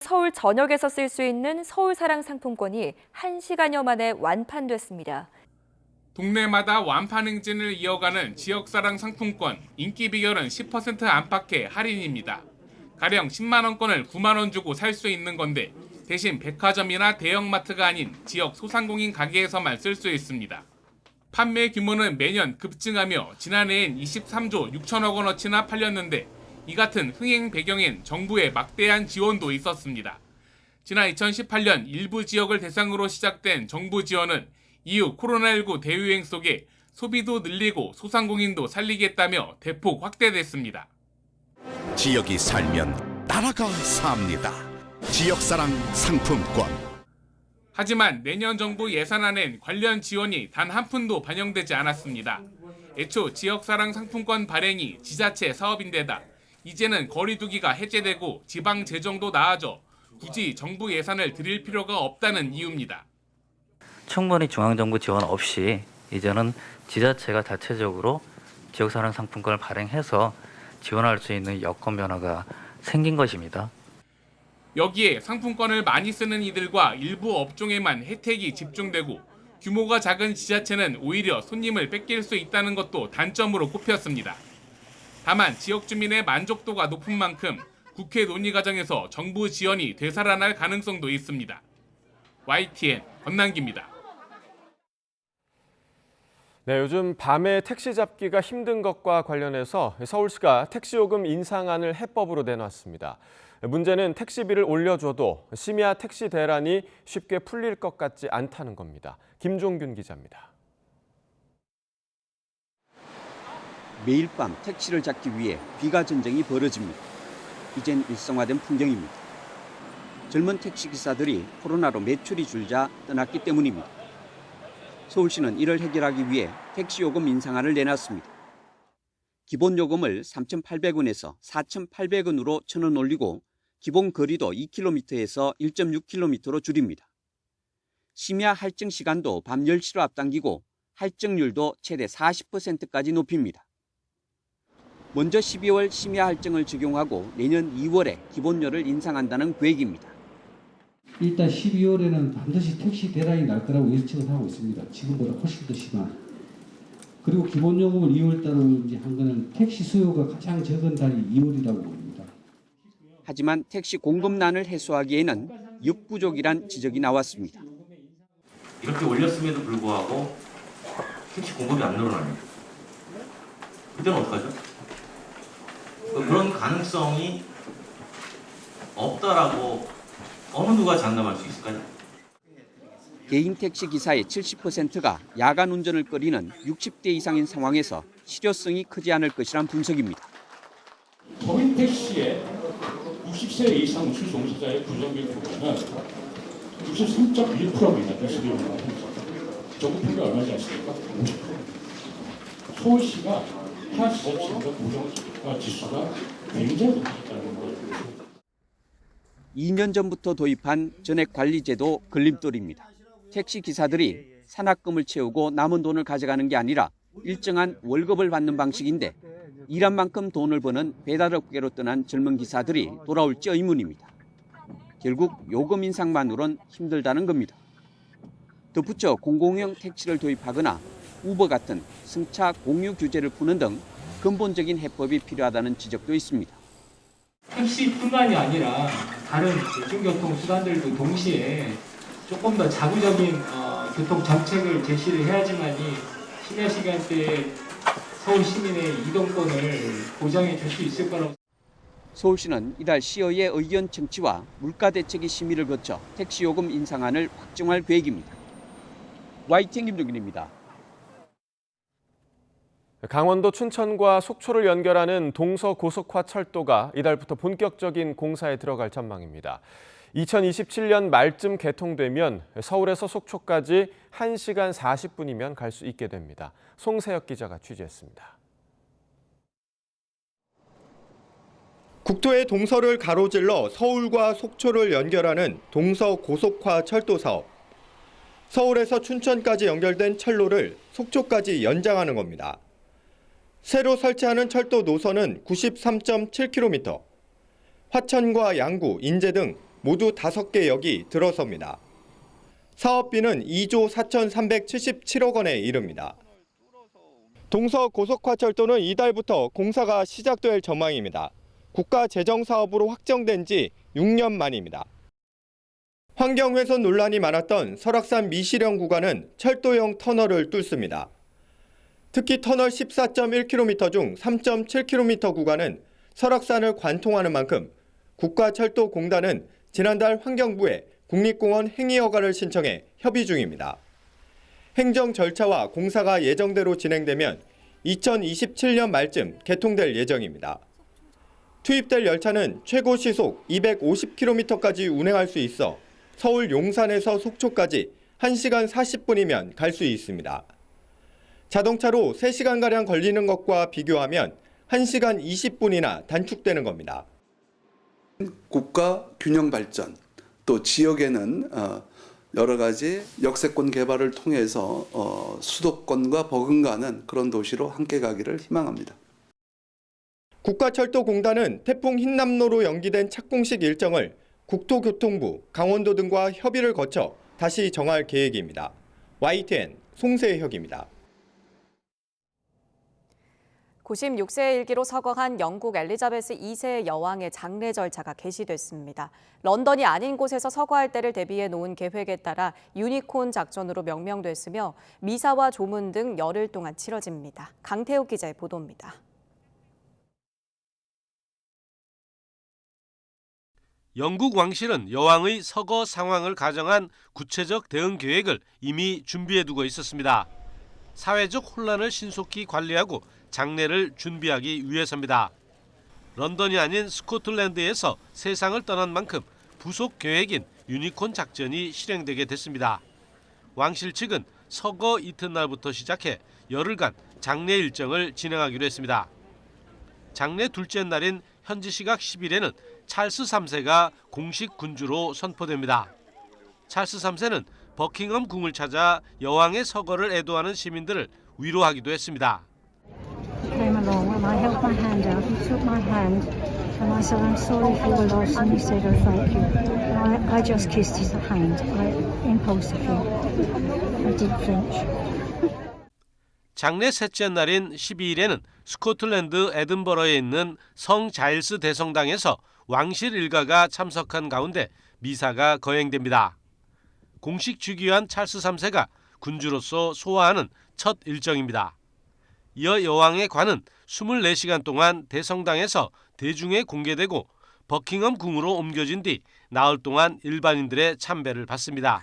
서울 전역에서 쓸 수 있는 서울사랑 상품권이 1시간여 만에 완판됐습니다. 동네마다 완판 행진을 이어가는 지역사랑 상품권, 인기 비결은 10% 안팎의 할인입니다. 가령 10만 원권을 9만 원 주고 살 수 있는 건데 대신 백화점이나 대형마트가 아닌 지역 소상공인 가게에서만 쓸 수 있습니다. 판매 규모는 매년 급증하며 지난해엔 23조 6천억 원어치나 팔렸는데 이 같은 흥행 배경엔 정부의 막대한 지원도 있었습니다. 지난 2018년 일부 지역을 대상으로 시작된 정부 지원은 이후 코로나19 대유행 속에 소비도 늘리고 소상공인도 살리겠다며 대폭 확대됐습니다. 지역이 살면 나라가 삽니다. 지역사랑 상품권. 하지만 내년 정부 예산안엔 관련 지원이 단 한 푼도 반영되지 않았습니다. 애초 지역사랑 상품권 발행이 지자체 사업인데다 이제는 거리두기가 해제되고 지방 재정도 나아져 굳이 정부 예산을 드릴 필요가 없다는 이유입니다. 충분히 중앙정부 지원 없이 이제는 지자체가 자체적으로 지역사랑 상품권을 발행해서 지원할 수 있는 여건 변화가 생긴 것입니다. 여기에 상품권을 많이 쓰는 이들과 일부 업종에만 혜택이 집중되고 규모가 작은 지자체는 오히려 손님을 뺏길 수 있다는 것도 단점으로 꼽혔습니다. 다만 지역 주민의 만족도가 높은 만큼 국회 논의 과정에서 정부 지원이 되살아날 가능성도 있습니다. YTN 권남기입니다. 네, 요즘 밤에 택시 잡기가 힘든 것과 관련해서 서울시가 택시요금 인상안을 해법으로 내놨습니다. 문제는 택시비를 올려줘도 심야 택시 대란이 쉽게 풀릴 것 같지 않다는 겁니다. 김종균 기자입니다. 매일 밤 택시를 잡기 위해 비가 전쟁이 벌어집니다. 이젠 일상화된 풍경입니다. 젊은 택시기사들이 코로나로 매출이 줄자 떠났기 때문입니다. 서울시는 이를 해결하기 위해 택시요금 인상안을 내놨습니다. 기본요금을 3,800원에서 4,800원으로 1,000원 올리고 기본 거리도 2km에서 1.6km로 줄입니다. 심야 할증 시간도 밤 10시로 앞당기고 할증률도 최대 40%까지 높입니다. 먼저 12월 심야 할증을 적용하고 내년 2월에 기본료를 인상한다는 계획입니다. 일단 12월에는 반드시 택시 대란이 날 거라고 예측을 하고 있습니다. 지금보다 훨씬 더 심한. 그리고 기본요금을 2월달로 이제 한 거는 택시 수요가 가장 적은 달이 2월이라고 봅니다. 하지만 택시 공급난을 해소하기에는 역부족이란 지적이 나왔습니다. 이렇게 올렸음에도 불구하고 택시 공급이 안 늘어나요. 그때는 어떡하죠? 그런 가능성이 없다라고 어느 누가 장담할 수 있을까요? 개인 택시 기사의 70%가 야간 운전을 꺼리는 60대 이상인 상황에서 실효성이 크지 않을 것이란 분석입니다. 도민 택시의 60세 이상 운전자의 부정비 부분은 63.1%입니다. 전국 평균 얼마지 않습니까? 서울시가 타 지자체보다 부정 지수가 굉장히 높다는 거예요. 2년 전부터 도입한 전액관리제도 걸림돌입니다. 택시 기사들이 산학금을 채우고 남은 돈을 가져가는 게 아니라 일정한 월급을 받는 방식인데 일한 만큼 돈을 버는 배달업계로 떠난 젊은 기사들이 돌아올지 의문입니다. 결국 요금 인상만으론 힘들다는 겁니다. 덧붙여 공공형 택시를 도입하거나 우버 같은 승차 공유 규제를 푸는 등 근본적인 해법이 필요하다는 지적도 있습니다. 택시뿐만이 아니라 다른 대중교통 수단들도 동시에 조금 더 자구적인 교통 정책을 제시를 해야지만이 심야 시간대에 서울 시민의 이동권을 보장해 줄 수 있을 거라고. 서울시는 이달 시의회 의견 청취와 물가대책위 심의를 거쳐 택시요금 인상안을 확정할 계획입니다. YTN 김종균입니다. 강원도 춘천과 속초를 연결하는 동서고속화 철도가 이달부터 본격적인 공사에 들어갈 전망입니다. 2027년 말쯤 개통되면 서울에서 속초까지 1시간 40분이면 갈 수 있게 됩니다. 송세혁 기자가 취재했습니다. 국토의 동서를 가로질러 서울과 속초를 연결하는 동서고속화 철도 사업. 서울에서 춘천까지 연결된 철로를 속초까지 연장하는 겁니다. 새로 설치하는 철도 노선은 93.7km. 화천과 양구, 인제 등 모두 5개 역이 들어섭니다. 사업비는 2조 4,377억 원에 이릅니다. 동서고속화철도는 이달부터 공사가 시작될 전망입니다. 국가재정사업으로 확정된 지 6년 만입니다. 환경훼손 논란이 많았던 설악산 미시령 구간은 철도형 터널을 뚫습니다. 특히 터널 14.1km 중 3.7km 구간은 설악산을 관통하는 만큼 국가철도공단은 지난달 환경부에 국립공원 행위허가를 신청해 협의 중입니다. 행정 절차와 공사가 예정대로 진행되면 2027년 말쯤 개통될 예정입니다. 투입될 열차는 최고 시속 250km까지 운행할 수 있어 서울 용산에서 속초까지 1시간 40분이면 갈 수 있습니다. 자동차로 3시간가량 걸리는 것과 비교하면 1시간 20분이나 단축되는 겁니다. 국가 균형 발전, 또 지역에는 여러 가지 역세권 개발을 통해서 수도권과 버금가는 그런 도시로 함께 가기를 희망합니다. 국가철도공단은 태풍 흰남노로 연기된 착공식 일정을 국토교통부, 강원도 등과 협의를 거쳐 다시 정할 계획입니다. YTN 송세혁입니다. 96세의 일기로 서거한 영국 엘리자베스 2세 여왕의 장례 절차가 개시됐습니다. 런던이 아닌 곳에서 서거할 때를 대비해 놓은 계획에 따라 유니콘 작전으로 명명됐으며 미사와 조문 등 열흘 동안 치러집니다. 강태욱 기자의 보도입니다. 영국 왕실은 여왕의 서거 상황을 가정한 구체적 대응 계획을 이미 준비해두고 있었습니다. 사회적 혼란을 신속히 관리하고 장례를 준비하기 위해서입니다. 런던이 아닌 스코틀랜드에서 세상을 떠난 만큼 부속 계획인 유니콘 작전이 실행되게 됐습니다. 왕실 측은 서거 이튿날부터 시작해 열흘간 장례 일정을 진행하기로 했습니다. 장례 둘째 날인 현지 시각 10일에는 찰스 3세가 공식 군주로 선포됩니다. 찰스 3세는 버킹엄 궁을 찾아 여왕의 서거를 애도하는 시민들을 위로하기도 했습니다. came along when my health my hand out. He took my hand, and I said, "I'm sorry for your loss." And he said, "Oh, thank you." And I just kissed his hand, impulsively. I didn't flinch. 장례 셋째 날인 12일에는 스코틀랜드 에든버러에 있는 성 자일스 대성당에서 왕실 일가가 참석한 가운데 미사가 거행됩니다. 공식 즉위한 찰스 3세가 군주로서 소화하는 첫 일정입니다. 이어 여왕의 관은 24시간 동안 대성당에서 대중에 공개되고 버킹엄 궁으로 옮겨진 뒤 나흘 동안 일반인들의 참배를 받습니다.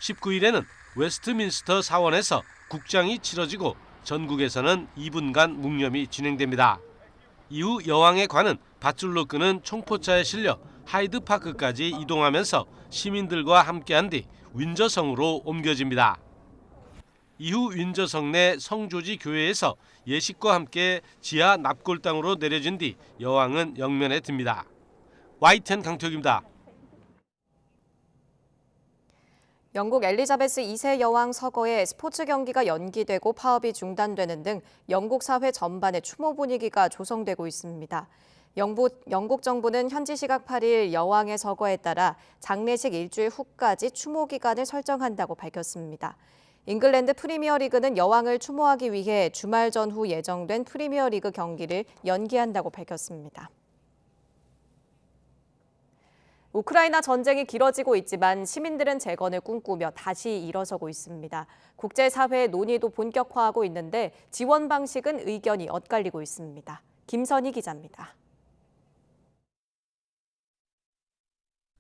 19일에는 웨스트민스터 사원에서 국장이 치러지고 전국에서는 2분간 묵념이 진행됩니다. 이후 여왕의 관은 밧줄로 끄는 총포차에 실려 하이드파크까지 이동하면서 시민들과 함께한 뒤 윈저성으로 옮겨집니다. 이후 윈저성 내 성조지 교회에서 예식과 함께 지하 납골당으로 내려진 뒤 여왕은 영면에 듭니다. YTN 강태욱입니다. 영국 엘리자베스 2세 여왕 서거에 스포츠 경기가 연기되고 파업이 중단되는 등 영국 사회 전반에 추모 분위기가 조성되고 있습니다. 영국 정부는 현지 시각 8일 여왕의 서거에 따라 장례식 일주일 후까지 추모 기간을 설정한다고 밝혔습니다. 잉글랜드 프리미어리그는 여왕을 추모하기 위해 주말 전후 예정된 프리미어리그 경기를 연기한다고 밝혔습니다. 우크라이나 전쟁이 길어지고 있지만 시민들은 재건을 꿈꾸며 다시 일어서고 있습니다. 국제사회의 논의도 본격화하고 있는데 지원 방식은 의견이 엇갈리고 있습니다. 김선희 기자입니다.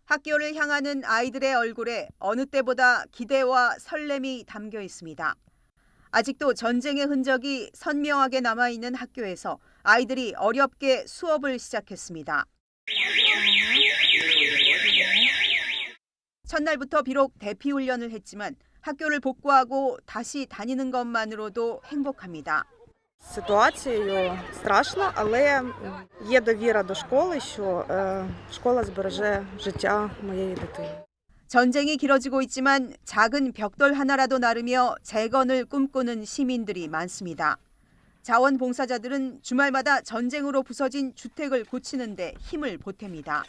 학교를 향하는 아이들의 얼굴에 어느 때보다 기대와 설렘이 담겨 있습니다. 아직도 전쟁의 흔적이 선명하게 남아있는 학교에서 아이들이 어렵게 수업을 시작했습니다. 첫날부터 비록 대피 훈련을 했지만 학교를 복구하고 다시 다니는 것만으로도 행복합니다. Ситуація страшна, але є довіра до школи, що школа збереже життя моєї дитини. 전쟁이 길어지고 있지만 작은 벽돌 하나라도 나르며 재건을 꿈꾸는 시민들이 많습니다. 자원봉사자들은 주말마다 전쟁으로 부서진 주택을 고치는 데 힘을 보탭니다.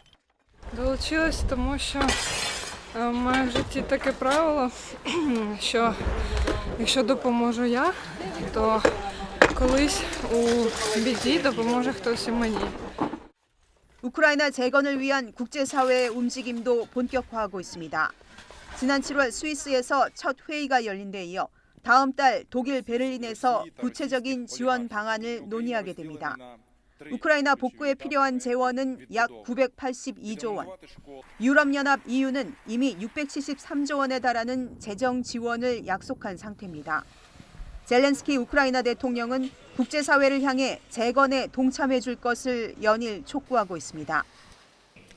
Долучилась, тому що в моєму житті таке правило, що якщо допоможу я, то колись у біді допоможе хтось і мені. 우크라이나 재건을 위한 국제사회의 움직임도 본격화하고 있습니다. 지난 7월 스위스에서 첫 회의가 열린 데 이어 다음 달 독일 베를린에서 구체적인 지원 방안을 논의하게 됩니다. 우크라이나 복구에 필요한 재원은 약 982조 원. 유럽연합 EU는 이미 673조 원에 달하는 재정 지원을 약속한 상태입니다. 젤렌스키 우크라이나 대통령은 국제사회를 향해 재건에 동참해 줄 것을 연일 촉구하고 있습니다.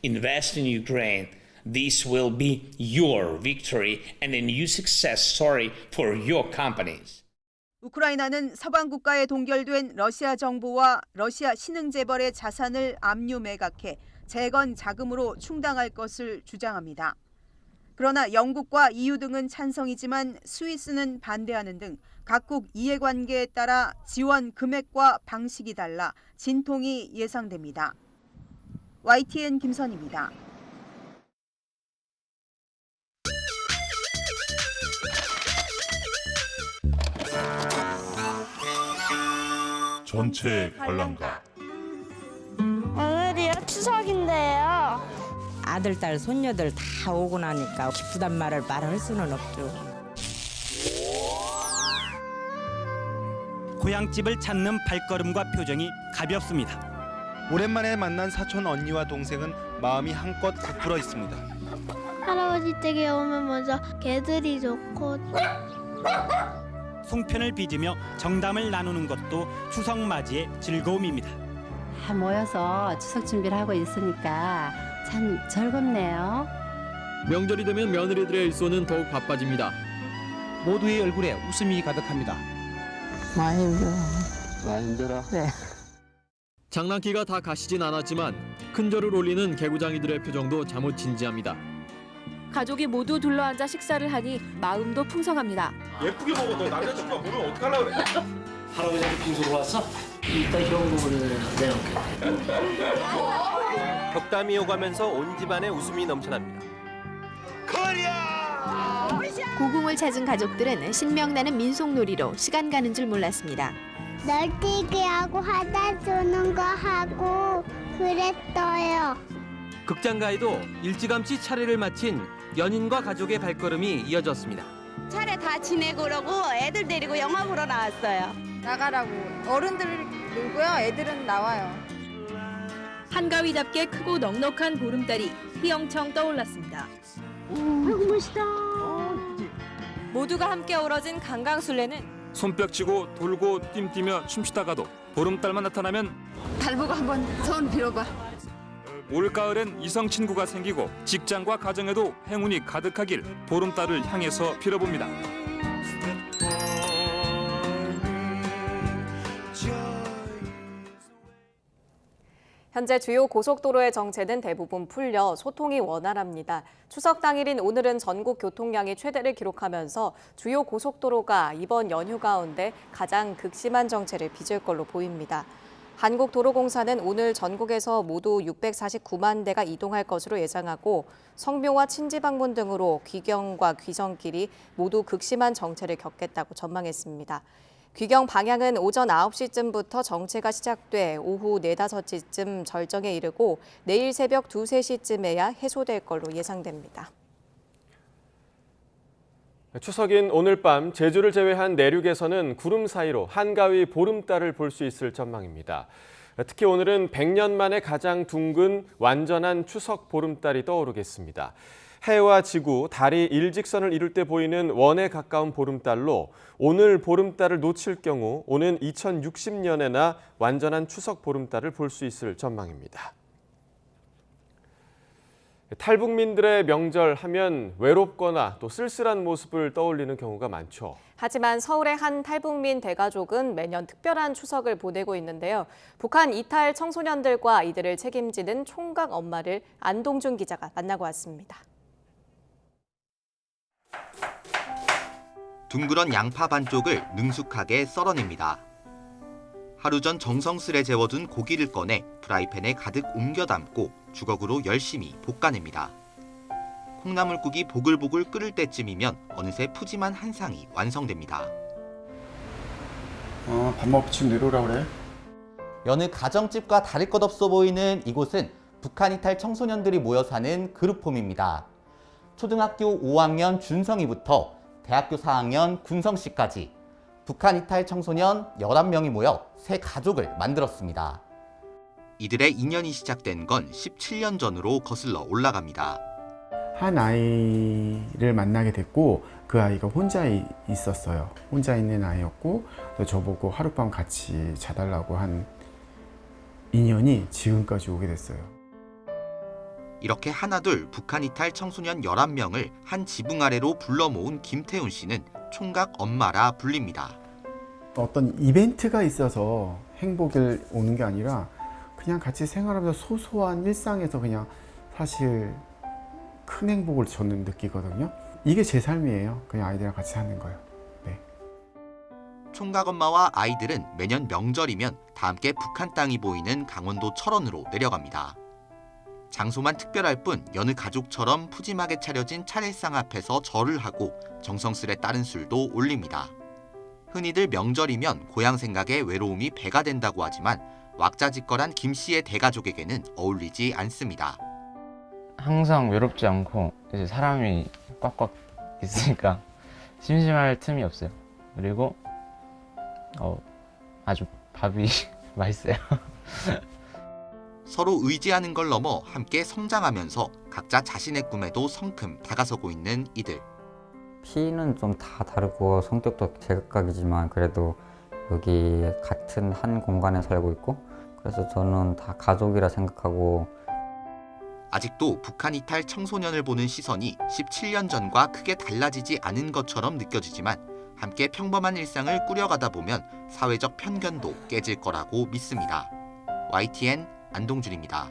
Invest in Ukraine. This will be your victory and a new success story for your companies. 우크라이나는 서방 국가에 동결된 러시아 정부와 러시아 신흥재벌의 자산을 압류 매각해 재건 자금으로 충당할 것을 주장합니다. 그러나 영국과 EU 등은 찬성이지만 스위스는 반대하는 등 각국 이해관계에 따라 지원 금액과 방식이 달라 진통이 예상됩니다. YTN 김선희입니다. 전체 관람가. 오늘이요 추석인데요. 아들, 딸, 손녀들 다 오고 나니까 기쁘단 말을 말할 수는 없죠. 고향집을 찾는 발걸음과 표정이 가볍습니다. 오랜만에 만난 사촌 언니와 동생은 마음이 한껏 고풀어 있습니다. 할아버지 댁에 오면 먼저 개들이 좋고 송편을 빚으며 정담을 나누는 것도 추석 맞이의 즐거움입니다. 다 모여서 추석 준비를 하고 있으니까 참 즐겁네요. 명절이 되면 며느리들의 일손은 더욱 바빠집니다. 모두의 얼굴에 웃음이 가득합니다. 많이 힘들어. 많이 힘들어? 네. 장난기가 다 가시진 않았지만 큰절을 올리는 개구장이들의 표정도 잠옷 진지합니다. 가족이 모두 둘러앉아 식사를 하니 마음도 풍성합니다. 예쁘게 먹어. 너 남자친구가 보면 어떡하려고 그래. 할아버지한테 빈소로 왔어? 이따 현금을 내놓게. 덕담이 오가면서 온 집안에 웃음이 넘쳐납니다. 고궁을 찾은 가족들은 신명나는 민속놀이로 시간 가는 줄 몰랐습니다. 널뛰기 하고 하다 주는 거 하고 그랬어요. 극장가에도 일찌감치 차례를 마친 연인과 가족의 발걸음이 이어졌습니다. 차례 다 지내고 그러고 애들 데리고 영화 보러 나왔어요. 나가라고. 어른들 놀고요. 애들은 나와요. 한가위답게 크고 넉넉한 보름달이 휘영청 떠올랐습니다. 아이고 멋있다. 모두가 함께 어우러진 강강술래는 손뼉치고 돌고 띵뛰며 춤추다가도 보름달만 나타나면 달 보고 한번 소원 빌어봐. 올가을엔 이성 친구가 생기고 직장과 가정에도 행운이 가득하길 보름달을 향해서 빌어봅니다. 현재 주요 고속도로의 정체는 대부분 풀려 소통이 원활합니다. 추석 당일인 오늘은 전국 교통량이 최대를 기록하면서 주요 고속도로가 이번 연휴 가운데 가장 극심한 정체를 빚을 걸로 보입니다. 한국도로공사는 오늘 전국에서 모두 649만 대가 이동할 것으로 예상하고 성묘와 친지 방문 등으로 귀경과 귀성길이 모두 극심한 정체를 겪겠다고 전망했습니다. 귀경 방향은 오전 9시쯤부터 정체가 시작돼 오후 4, 5시쯤 절정에 이르고 내일 새벽 2, 3시쯤에야 해소될 걸로 예상됩니다. 추석인 오늘 밤 제주를 제외한 내륙에서는 구름 사이로 한가위 보름달을 볼 수 있을 전망입니다. 특히 오늘은 100년 만에 가장 둥근 완전한 추석 보름달이 떠오르겠습니다. 해와 지구, 달이 일직선을 이룰 때 보이는 원에 가까운 보름달로 오늘 보름달을 놓칠 경우 오는 2060년에나 완전한 추석 보름달을 볼 수 있을 전망입니다. 탈북민들의 명절 하면 외롭거나 또 쓸쓸한 모습을 떠올리는 경우가 많죠. 하지만 서울의 한 탈북민 대가족은 매년 특별한 추석을 보내고 있는데요. 북한 이탈 청소년들과 이들을 책임지는 총각 엄마를 안동준 기자가 만나고 왔습니다. 둥그런 양파 반쪽을 능숙하게 썰어냅니다. 하루 전 정성스레 재워둔 고기를 꺼내 프라이팬에 가득 옮겨 담고 주걱으로 열심히 볶아냅니다. 콩나물국이 보글보글 끓을 때쯤이면 어느새 푸짐한 한 상이 완성됩니다. 밥 먹고 집 내려오라 그래. 여느 가정집과 다를 것 없어 보이는 이곳은 북한 이탈 청소년들이 모여 사는 그룹홈입니다. 초등학교 5학년 준성이부터 대학교 4학년 군성씨까지 북한 이탈 청소년 11명이 모여 새 가족을 만들었습니다. 이들의 인연이 시작된 건 17년 전으로 거슬러 올라갑니다. 한 아이를 만나게 됐고 그 아이가 혼자 있었어요. 혼자 있는 아이였고 저보고 하룻밤 같이 자달라고 한 인연이 지금까지 오게 됐어요. 이렇게 하나둘 북한 이탈 청소년 11명을 한 지붕 아래로 불러 모은 김태훈 씨는 총각 엄마라 불립니다. 어떤 이벤트가 있어서 행복이 오는 게 아니라 그냥 같이 생활하면서 소소한 일상에서 그냥 사실 큰 행복을 저는 느끼거든요. 이게 제 삶이에요. 그냥 아이들이랑 같이 사는 거예요. 네. 총각 엄마와 아이들은 매년 명절이면 다 함께 북한 땅이 보이는 강원도 철원으로 내려갑니다. 장소만 특별할 뿐 여느 가족처럼 푸짐하게 차려진 차례상 앞에서 절을 하고 정성스레 따른 술도 올립니다. 흔히들 명절이면 고향 생각에 외로움이 배가 된다고 하지만 왁자지껄한 김 씨의 대가족에게는 어울리지 않습니다. 항상 외롭지 않고 이제 사람이 꽉꽉 있으니까 심심할 틈이 없어요. 그리고 아주 밥이 맛있어요. 서로 의지하는 걸 넘어 함께 성장하면서 각자 자신의 꿈에도 성큼 다가서고 있는 이들. 피는 좀 다 다르고 성격도 제각각이지만 그래도 여기 같은 한 공간에 살고 있고 그래서 저는 다 가족이라 생각하고 아직도 북한 이탈 청소년을 보는 시선이 17년 전과 크게 달라지지 않은 것처럼 느껴지지만 함께 평범한 일상을 꾸려가다 보면 사회적 편견도 깨질 거라고 믿습니다. YTN 안동준입니다.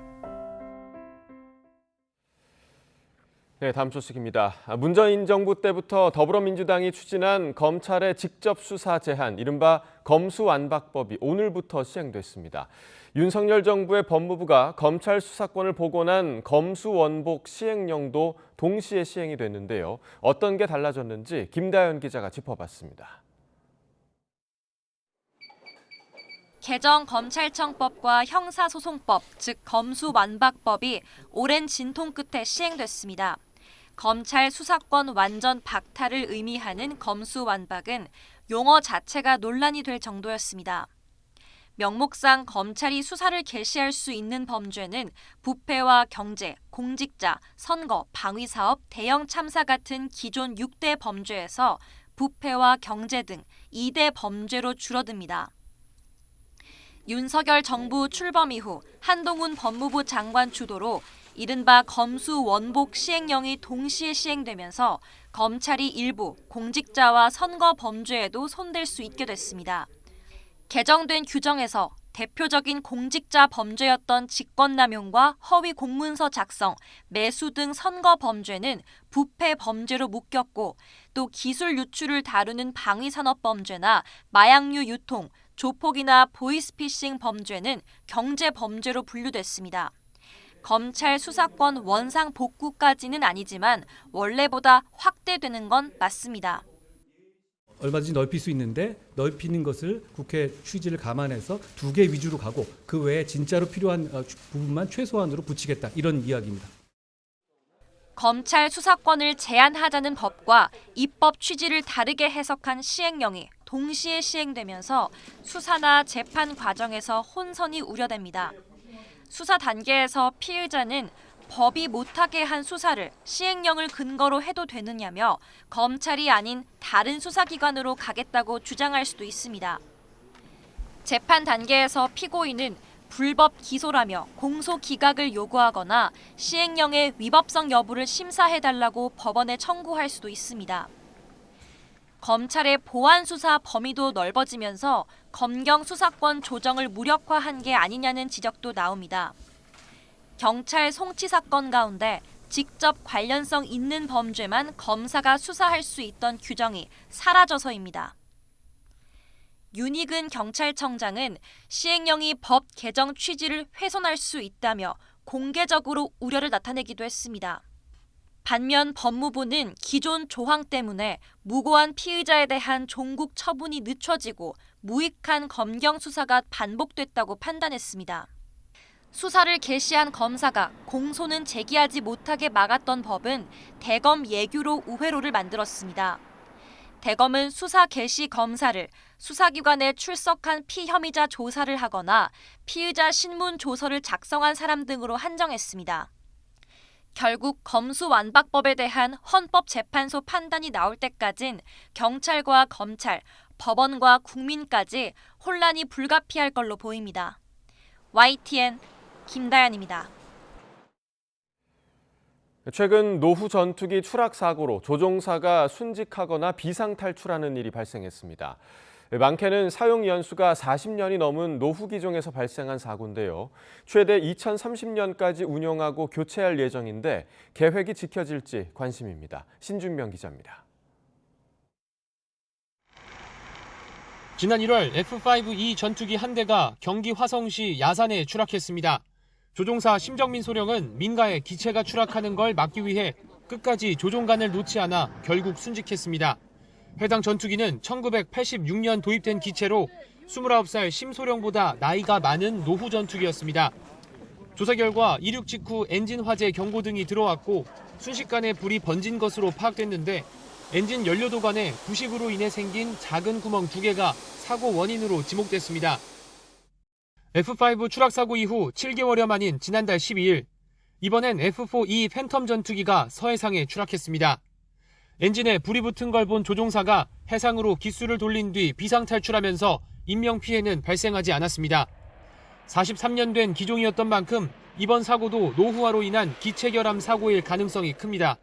네, 다음 소식입니다. 문재인 정부 때부터 더불어민주당이 추진한 검찰의 직접 수사 제한, 이른바 검수완박법이 오늘부터 시행됐습니다. 윤석열 정부의 법무부가 검찰 수사권을 복원한 검수원복 시행령도 동시에 시행이 됐는데요. 어떤 게 달라졌는지 김다연 기자가 짚어봤습니다. 개정 검찰청법과 형사소송법, 즉 검수완박법이 오랜 진통 끝에 시행됐습니다. 검찰 수사권 완전 박탈을 의미하는 검수완박은 용어 자체가 논란이 될 정도였습니다. 명목상 검찰이 수사를 개시할 수 있는 범죄는 부패와 경제, 공직자, 선거, 방위사업, 대형 참사 같은 기존 6대 범죄에서 부패와 경제 등 2대 범죄로 줄어듭니다. 윤석열 정부 출범 이후 한동훈 법무부 장관 주도로 이른바 검수원복 시행령이 동시에 시행되면서 검찰이 일부 공직자와 선거 범죄에도 손댈 수 있게 됐습니다. 개정된 규정에서 대표적인 공직자 범죄였던 직권남용과 허위 공문서 작성, 매수 등 선거 범죄는 부패 범죄로 묶였고 또 기술 유출을 다루는 방위산업 범죄나 마약류 유통, 조폭이나 보이스피싱 범죄는 경제 범죄로 분류됐습니다. 검찰 수사권 원상 복구까지는 아니지만 원래보다 확대되는 건 맞습니다. 얼마든지 넓힐 수 있는데 넓히는 것을 국회 취지를 감안해서 2개 위주로 가고 그 외에 진짜로 필요한 부분만 최소한으로 붙이겠다, 이런 이야기입니다. 검찰 수사권을 제한하자는 법과 입법 취지를 다르게 해석한 시행령이 동시에 시행되면서 수사나 재판 과정에서 혼선이 우려됩니다. 수사 단계에서 피의자는 법이 못하게 한 수사를 시행령을 근거로 해도 되느냐며 검찰이 아닌 다른 수사기관으로 가겠다고 주장할 수도 있습니다. 재판 단계에서 피고인은 불법 기소라며 공소 기각을 요구하거나 시행령의 위법성 여부를 심사해달라고 법원에 청구할 수도 있습니다. 검찰의 보안 수사 범위도 넓어지면서 검경 수사권 조정을 무력화한 게 아니냐는 지적도 나옵니다. 경찰 송치 사건 가운데 직접 관련성 있는 범죄만 검사가 수사할 수 있던 규정이 사라져서입니다. 윤희근 경찰청장은 시행령이 법 개정 취지를 훼손할 수 있다며 공개적으로 우려를 나타내기도 했습니다. 반면 법무부는 기존 조항 때문에 무고한 피의자에 대한 종국 처분이 늦춰지고 무익한 검경 수사가 반복됐다고 판단했습니다. 수사를 개시한 검사가 공소는 제기하지 못하게 막았던 법은 대검 예규로 우회로를 만들었습니다. 대검은 수사 개시 검사를 수사기관에 출석한 피혐의자 조사를 하거나 피의자 신문 조서를 작성한 사람 등으로 한정했습니다. 결국 검수완박법에 대한 헌법재판소 판단이 나올 때까진 경찰과 검찰, 법원과 국민까지 혼란이 불가피할 걸로 보입니다. YTN 김다연입니다. 최근 노후 전투기 추락 사고로 조종사가 순직하거나 비상탈출하는 일이 발생했습니다. 많게는 사용 연수가 40년이 넘은 노후 기종에서 발생한 사고인데요. 최대 2030년까지 운용하고 교체할 예정인데 계획이 지켜질지 관심입니다. 신준명 기자입니다. 지난 1월 F-5E 전투기 한 대가 경기 화성시 야산에 추락했습니다. 조종사 심정민 소령은 민가에 기체가 추락하는 걸 막기 위해 끝까지 조종관을 놓지 않아 결국 순직했습니다. 해당 전투기는 1986년 도입된 기체로 29살 심소령보다 나이가 많은 노후 전투기였습니다. 조사 결과 이륙 직후 엔진 화재 경고 등이 들어왔고 순식간에 불이 번진 것으로 파악됐는데 엔진 연료도관에 부식으로 인해 생긴 작은 구멍 2개가 사고 원인으로 지목됐습니다. F-5 추락 사고 이후 7개월여 만인 지난달 12일, 이번엔 F-4E 팬텀 전투기가 서해상에 추락했습니다. 엔진에 불이 붙은 걸 본 조종사가 해상으로 기수를 돌린 뒤 비상탈출하면서 인명피해는 발생하지 않았습니다. 43년 된 기종이었던 만큼 이번 사고도 노후화로 인한 기체 결함 사고일 가능성이 큽니다.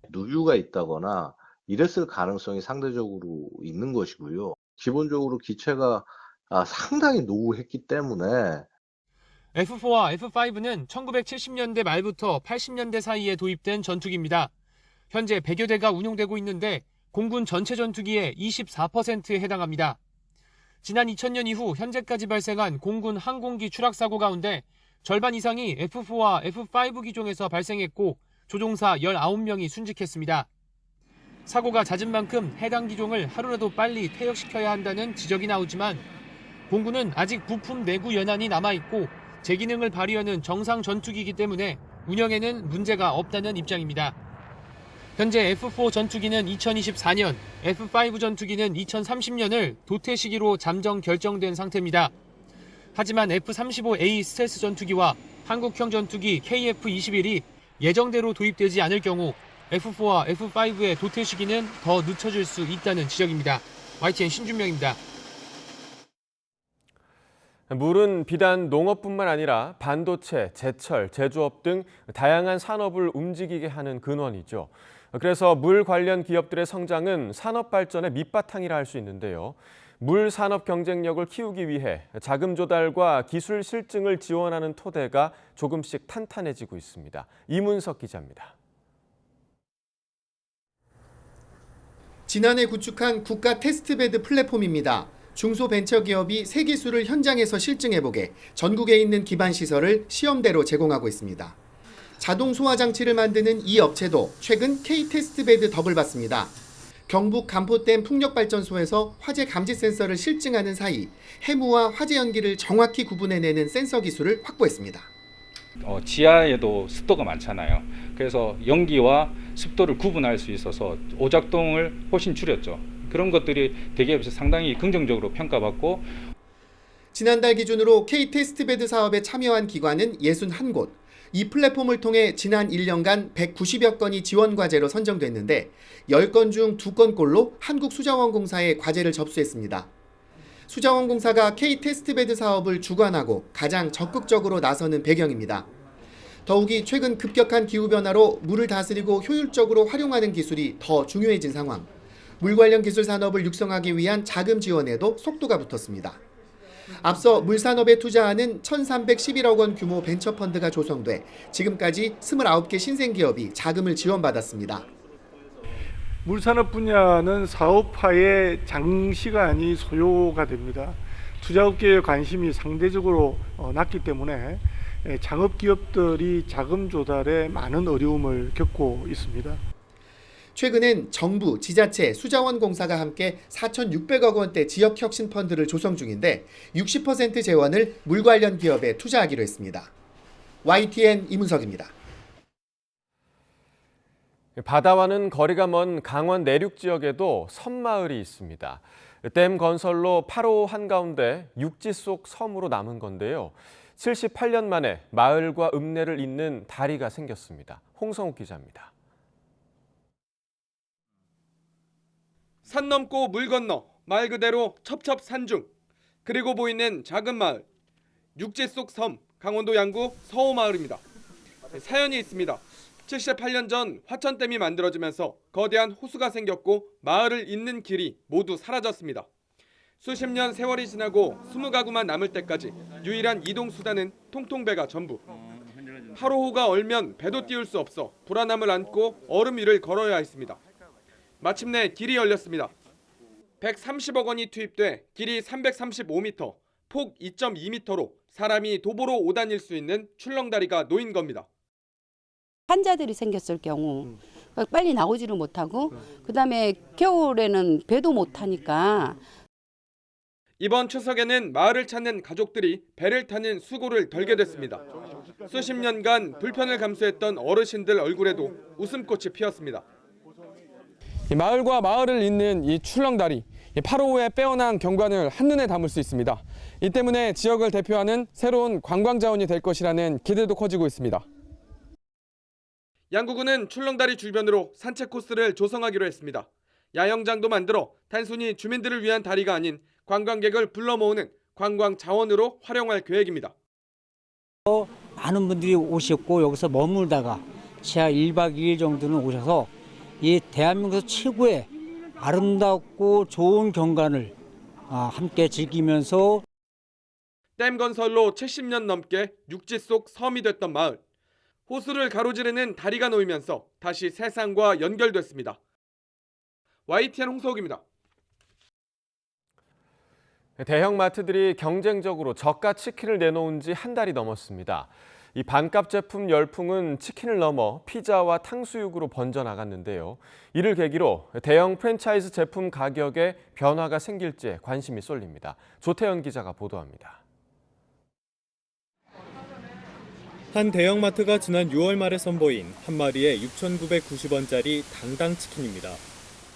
누유가 있다거나 이랬을 가능성이 상대적으로 있는 것이고요. 기본적으로 기체가 상당히 노후했기 때문에. F4와 F5는 1970년대 말부터 80년대 사이에 도입된 전투기입니다. 현재 100여 대가 운용되고 있는데 공군 전체 전투기의 24%에 해당합니다. 지난 2000년 이후 현재까지 발생한 공군 항공기 추락 사고 가운데 절반 이상이 F4와 F5 기종에서 발생했고 조종사 19명이 순직했습니다. 사고가 잦은 만큼 해당 기종을 하루라도 빨리 퇴역시켜야 한다는 지적이 나오지만 공군은 아직 부품 내구 연한이 남아있고 제기능을 발휘하는 정상 전투기이기 때문에 운영에는 문제가 없다는 입장입니다. 현재 F4 전투기는 2024년, F5 전투기는 2030년을 도태 시기로 잠정 결정된 상태입니다. 하지만 F-35A 스텔스 전투기와 한국형 전투기 KF-21이 예정대로 도입되지 않을 경우 F4와 F5의 도태 시기는 더 늦춰질 수 있다는 지적입니다. YTN 신준명입니다. 물은 비단 농업뿐만 아니라 반도체, 제철, 제조업 등 다양한 산업을 움직이게 하는 근원이죠. 그래서 물 관련 기업들의 성장은 산업 발전의 밑바탕이라 할 수 있는데요. 물 산업 경쟁력을 키우기 위해 자금 조달과 기술 실증을 지원하는 토대가 조금씩 탄탄해지고 있습니다. 이문석 기자입니다. 지난해 구축한 국가 테스트베드 플랫폼입니다. 중소벤처기업이 새 기술을 현장에서 실증해보게 전국에 있는 기반 시설을 시험대로 제공하고 있습니다. 자동 소화 장치를 만드는 이 업체도 최근 K-테스트베드 덕을 봤습니다. 경북 간포댐 풍력발전소에서 화재 감지 센서를 실증하는 사이 해무와 화재 연기를 정확히 구분해내는 센서 기술을 확보했습니다. 지하에도 습도가 많잖아요. 그래서 연기와 습도를 구분할 수 있어서 오작동을 훨씬 줄였죠. 그런 것들이 대기업에서 상당히 긍정적으로 평가받고 지난달 기준으로 K-테스트베드 사업에 참여한 기관은 61곳. 이 플랫폼을 통해 지난 1년간 190여 건이 지원 과제로 선정됐는데 10건 중 2건꼴로 한국수자원공사에 과제를 접수했습니다. 수자원공사가 K-테스트베드 사업을 주관하고 가장 적극적으로 나서는 배경입니다. 더욱이 최근 급격한 기후변화로 물을 다스리고 효율적으로 활용하는 기술이 더 중요해진 상황. 물 관련 기술 산업을 육성하기 위한 자금 지원에도 속도가 붙었습니다. 앞서 물산업에 투자하는 1,311억 원 규모 벤처펀드가 조성돼 지금까지 29개 신생기업이 자금을 지원받았습니다. 물산업 분야는 사업화의 장시간이 소요가 됩니다. 투자업계의 관심이 상대적으로 낮기 때문에 창업기업들이 자금 조달에 많은 어려움을 겪고 있습니다. 최근엔 정부, 지자체, 수자원공사가 함께 4,600억 원대 지역혁신펀드를 조성 중인데 60% 재원을 물 관련 기업에 투자하기로 했습니다. YTN 이문석입니다. 바다와는 거리가 먼 강원 내륙 지역에도 섬마을이 있습니다. 댐 건설로 8호 한가운데 육지 속 섬으로 남은 건데요. 78년 만에 마을과 읍내를 잇는 다리가 생겼습니다. 홍성욱 기자입니다. 산 넘고 물 건너 말 그대로 첩첩산중 그리고 보이는 작은 마을 육지 속 섬 강원도 양구 서호마을입니다. 사연이 있습니다. 78년 전 화천댐이 만들어지면서 거대한 호수가 생겼고 마을을 잇는 길이 모두 사라졌습니다. 수십 년 세월이 지나고 20가구만 남을 때까지 유일한 이동 수단은 통통배가 전부. 8호호가 얼면 배도 띄울 수 없어 불안함을 안고 얼음 위를 걸어야 했습니다. 마침내 길이 열렸습니다. 130억 원이 투입돼 길이 335m, 폭 2.2m로 사람이 도보로 오다닐 수 있는 출렁다리가 놓인 겁니다. 환자들이 생겼을 경우 빨리 나오지를 못하고 그다음에 겨울에는 배도 못 타니까 이번 추석에는 마을을 찾는 가족들이 배를 타는 수고를 덜게 됐습니다. 수십 년간 불편을 감수했던 어르신들 얼굴에도 웃음꽃이 피었습니다. 이 마을과 마을을 잇는 이 출렁다리, 8호호의 빼어난 경관을 한눈에 담을 수 있습니다. 이 때문에 지역을 대표하는 새로운 관광 자원이 될 것이라는 기대도 커지고 있습니다. 양구군은 출렁다리 주변으로 산책 코스를 조성하기로 했습니다. 야영장도 만들어 단순히 주민들을 위한 다리가 아닌 관광객을 불러 모으는 관광 자원으로 활용할 계획입니다. 많은 분들이 오셨고 여기서 머물다가 지하 1박 2일 정도는 오셔서 이 대한민국에서 최고의 아름답고 좋은 경관을 함께 즐기면서 댐 건설로 70년 넘게 육지 속 섬이 됐던 마을. 호수를 가로지르는 다리가 놓이면서 다시 세상과 연결됐습니다. YTN 홍석입니다. 대형 마트들이 경쟁적으로 저가 치킨을 내놓은 지 한 달이 넘었습니다. 이 반값 제품 열풍은 치킨을 넘어 피자와 탕수육으로 번져나갔는데요. 이를 계기로 대형 프랜차이즈 제품 가격에 변화가 생길지 관심이 쏠립니다. 조태현 기자가 보도합니다. 한 대형마트가 지난 6월 말에 선보인 한 마리에 6,990원짜리 당당치킨입니다.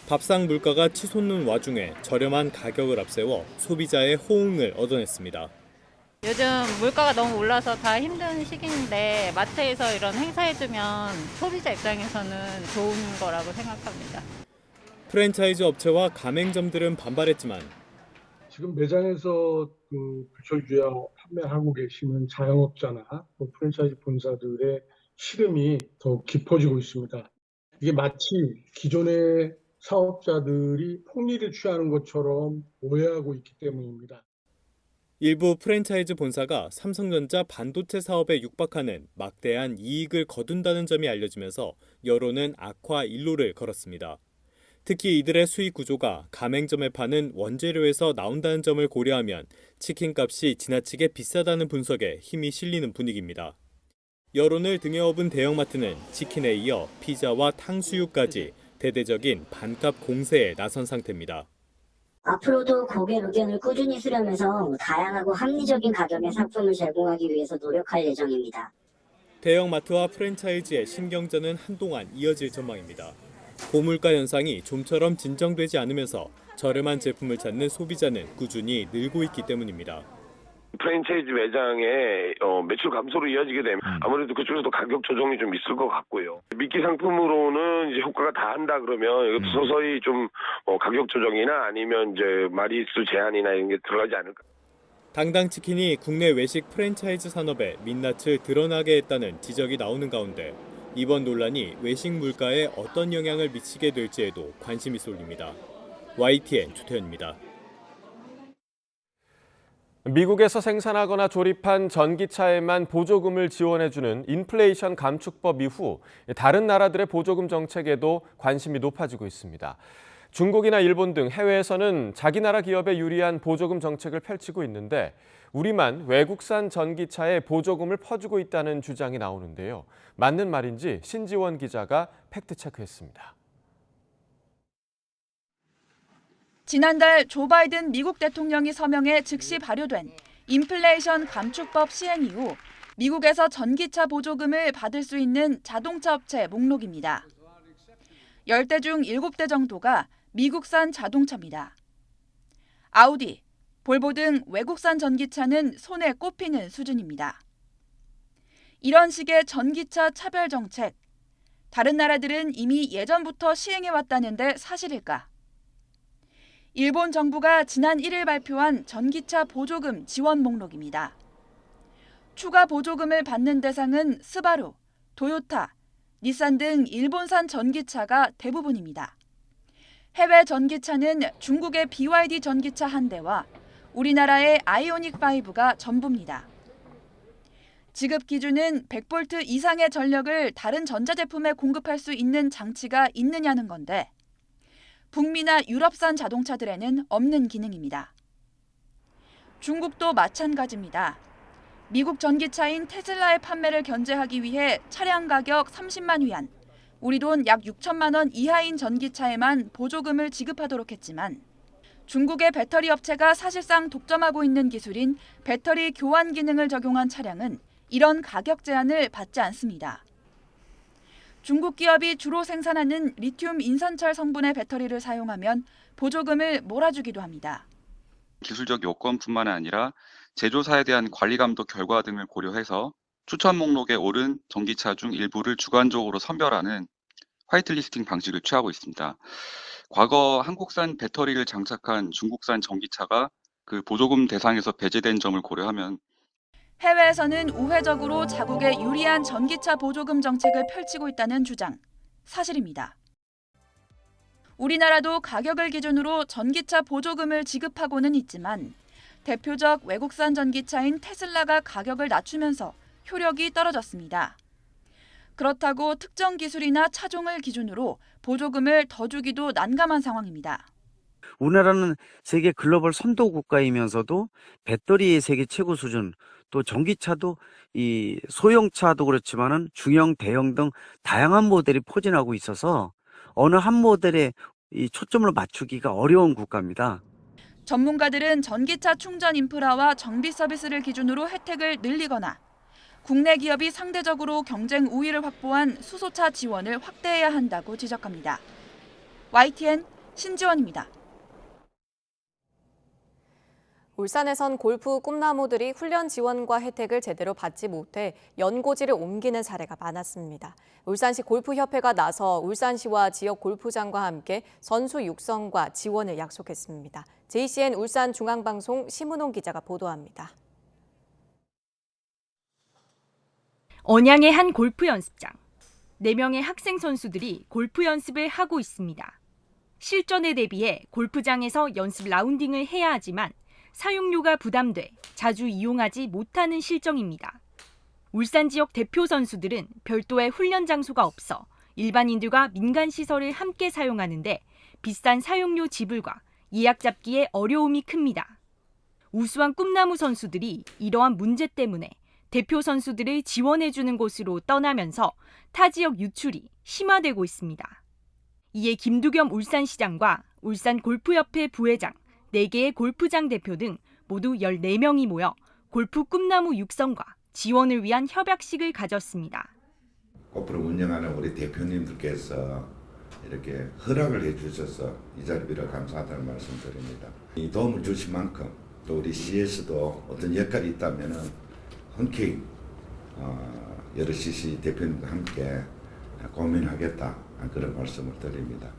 밥상 물가가 치솟는 와중에 저렴한 가격을 앞세워 소비자의 호응을 얻어냈습니다. 요즘 물가가 너무 올라서 다 힘든 시기인데 마트에서 이런 행사해주면 소비자 입장에서는 좋은 거라고 생각합니다. 프랜차이즈 업체와 가맹점들은 반발했지만 지금 매장에서 불철주야 판매하고 계시는 자영업자나 프랜차이즈 본사들의 시름이 더 깊어지고 있습니다. 이게 마치 기존의 사업자들이 폭리를 취하는 것처럼 오해하고 있기 때문입니다. 일부 프랜차이즈 본사가 삼성전자 반도체 사업에 육박하는 막대한 이익을 거둔다는 점이 알려지면서 여론은 악화일로를 걸었습니다. 특히 이들의 수익 구조가 가맹점에 파는 원재료에서 나온다는 점을 고려하면 치킨값이 지나치게 비싸다는 분석에 힘이 실리는 분위기입니다. 여론을 등에 업은 대형마트는 치킨에 이어 피자와 탕수육까지 대대적인 반값 공세에 나선 상태입니다. 앞으로도 고객 의견을 꾸준히 수렴해서 다양하고 합리적인 가격의 상품을 제공하기 위해서 노력할 예정입니다. 대형마트와 프랜차이즈의 신경전은 한동안 이어질 전망입니다. 고물가 현상이 좀처럼 진정되지 않으면서 저렴한 제품을 찾는 소비자는 꾸준히 늘고 있기 때문입니다. 프랜차이즈 매장의 매출 감소로 이어지게 되면 아무래도 그쪽에서도 가격 조정이 좀 있을 것 같고요. 미끼 상품으로는 이제 효과가 다 한다 그러면 이것도 서서히 좀 가격 조정이나 아니면 이제 마리수 제한이나 이런 게 들어가지 않을까. 당당치킨이 국내 외식 프랜차이즈 산업에 민낯을 드러나게 했다는 지적이 나오는 가운데 이번 논란이 외식 물가에 어떤 영향을 미치게 될지에도 관심이 쏠립니다. YTN 조태현입니다. 미국에서 생산하거나 조립한 전기차에만 보조금을 지원해주는 인플레이션 감축법 이후 다른 나라들의 보조금 정책에도 관심이 높아지고 있습니다. 중국이나 일본 등 해외에서는 자기 나라 기업에 유리한 보조금 정책을 펼치고 있는데 우리만 외국산 전기차에 보조금을 퍼주고 있다는 주장이 나오는데요. 맞는 말인지 신지원 기자가 팩트체크했습니다. 지난달 조 바이든 미국 대통령이 서명해 즉시 발효된 인플레이션 감축법 시행 이후 미국에서 전기차 보조금을 받을 수 있는 자동차 업체 목록입니다. 10대 중 7대 정도가 미국산 자동차입니다. 아우디, 볼보 등 외국산 전기차는 손에 꼽히는 수준입니다. 이런 식의 전기차 차별 정책, 다른 나라들은 이미 예전부터 시행해왔다는데 사실일까? 일본 정부가 지난 1일 발표한 전기차 보조금 지원 목록입니다. 추가 보조금을 받는 대상은 스바루, 도요타, 닛산 등 일본산 전기차가 대부분입니다. 해외 전기차는 중국의 BYD 전기차 한 대와 우리나라의 아이오닉5가 전부입니다. 지급 기준은 100V 이상의 전력을 다른 전자제품에 공급할 수 있는 장치가 있느냐는 건데 북미나 유럽산 자동차들에는 없는 기능입니다. 중국도 마찬가지입니다. 미국 전기차인 테슬라의 판매를 견제하기 위해 차량 가격 30만 위안, 우리 돈 약 6천만 원 이하인 전기차에만 보조금을 지급하도록 했지만 중국의 배터리 업체가 사실상 독점하고 있는 기술인 배터리 교환 기능을 적용한 차량은 이런 가격 제한을 받지 않습니다. 중국 기업이 주로 생산하는 리튬 인산철 성분의 배터리를 사용하면 보조금을 몰아주기도 합니다. 기술적 요건뿐만 아니라 제조사에 대한 관리 감독 결과 등을 고려해서 추천 목록에 오른 전기차 중 일부를 주관적으로 선별하는 화이트리스팅 방식을 취하고 있습니다. 과거 한국산 배터리를 장착한 중국산 전기차가 그 보조금 대상에서 배제된 점을 고려하면 해외에서는 우회적으로 자국에 유리한 전기차 보조금 정책을 펼치고 있다는 주장, 사실입니다. 우리나라도 가격을 기준으로 전기차 보조금을 지급하고는 있지만 대표적 외국산 전기차인 테슬라가 가격을 낮추면서 효력이 떨어졌습니다. 그렇다고 특정 기술이나 차종을 기준으로 보조금을 더 주기도 난감한 상황입니다. 우리나라는 세계 글로벌 선도 국가이면서도 배터리의 세계 최고 수준, 또 전기차도 이 소형차도 그렇지만은 중형, 대형 등 다양한 모델이 포진하고 있어서 어느 한 모델에 이 초점을 맞추기가 어려운 국가입니다. 전문가들은 전기차 충전 인프라와 정비 서비스를 기준으로 혜택을 늘리거나 국내 기업이 상대적으로 경쟁 우위를 확보한 수소차 지원을 확대해야 한다고 지적합니다. YTN 신지원입니다. 울산에선 골프 꿈나무들이 훈련 지원과 혜택을 제대로 받지 못해 연고지를 옮기는 사례가 많았습니다. 울산시 골프협회가 나서 울산시와 지역 골프장과 함께 선수 육성과 지원을 약속했습니다. JCN 울산중앙방송 심은홍 기자가 보도합니다. 언양의 한 골프 연습장. 4명의 학생 선수들이 골프 연습을 하고 있습니다. 실전에 대비해 골프장에서 연습 라운딩을 해야 하지만 사용료가 부담돼 자주 이용하지 못하는 실정입니다. 울산 지역 대표 선수들은 별도의 훈련 장소가 없어 일반인들과 민간 시설을 함께 사용하는데 비싼 사용료 지불과 예약 잡기에 어려움이 큽니다. 우수한 꿈나무 선수들이 이러한 문제 때문에 대표 선수들을 지원해주는 곳으로 떠나면서 타 지역 유출이 심화되고 있습니다. 이에 김두겸 울산시장과 울산골프협회 부회장, 4개의 골프장 대표 등 모두 14명이 모여 골프 꿈나무 육성과 지원을 위한 협약식을 가졌습니다. 골프를 운영하는 우리 대표님들께서 이렇게 허락을 해주셔서 이 자리 빌어 감사하다는 말씀 드립니다. 이 도움을 주신 만큼 또 우리 시에서도 어떤 역할이 있다면 흔쾌히 여러 CC 대표님과 함께 고민하겠다 그런 말씀을 드립니다.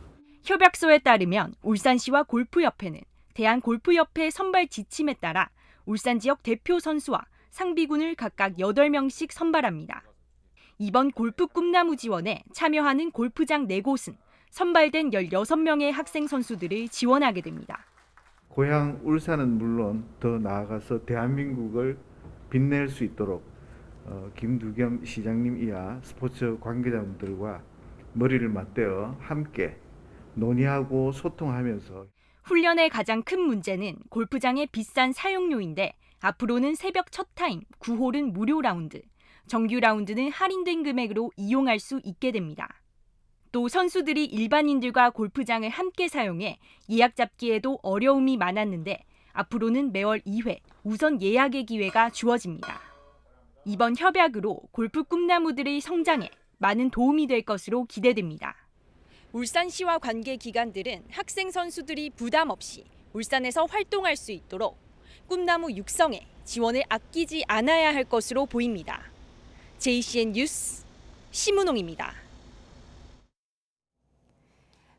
협약서에 따르면 울산시와 골프협회는 대한골프협회 선발 지침에 따라 울산 지역 대표 선수와 상비군을 각각 8명씩 선발합니다. 이번 골프 꿈나무 지원에 참여하는 골프장 4곳은 선발된 16명의 학생 선수들을 지원하게 됩니다. 고향 울산은 물론 더 나아가서 대한민국을 빛낼 수 있도록 김두겸 시장님 이하 스포츠 관계자분들과 머리를 맞대어 함께 논의하고 소통하면서 훈련의 가장 큰 문제는 골프장의 비싼 사용료인데 앞으로는 새벽 첫 타임 9홀은 무료 라운드, 정규 라운드는 할인된 금액으로 이용할 수 있게 됩니다. 또 선수들이 일반인들과 골프장을 함께 사용해 예약 잡기에도 어려움이 많았는데 앞으로는 매월 2회 우선 예약의 기회가 주어집니다. 이번 협약으로 골프 꿈나무들의 성장에 많은 도움이 될 것으로 기대됩니다. 울산시와 관계기관들은 학생 선수들이 부담 없이 울산에서 활동할 수 있도록 꿈나무 육성에 지원을 아끼지 않아야 할 것으로 보입니다. JCN 뉴스 심은홍입니다.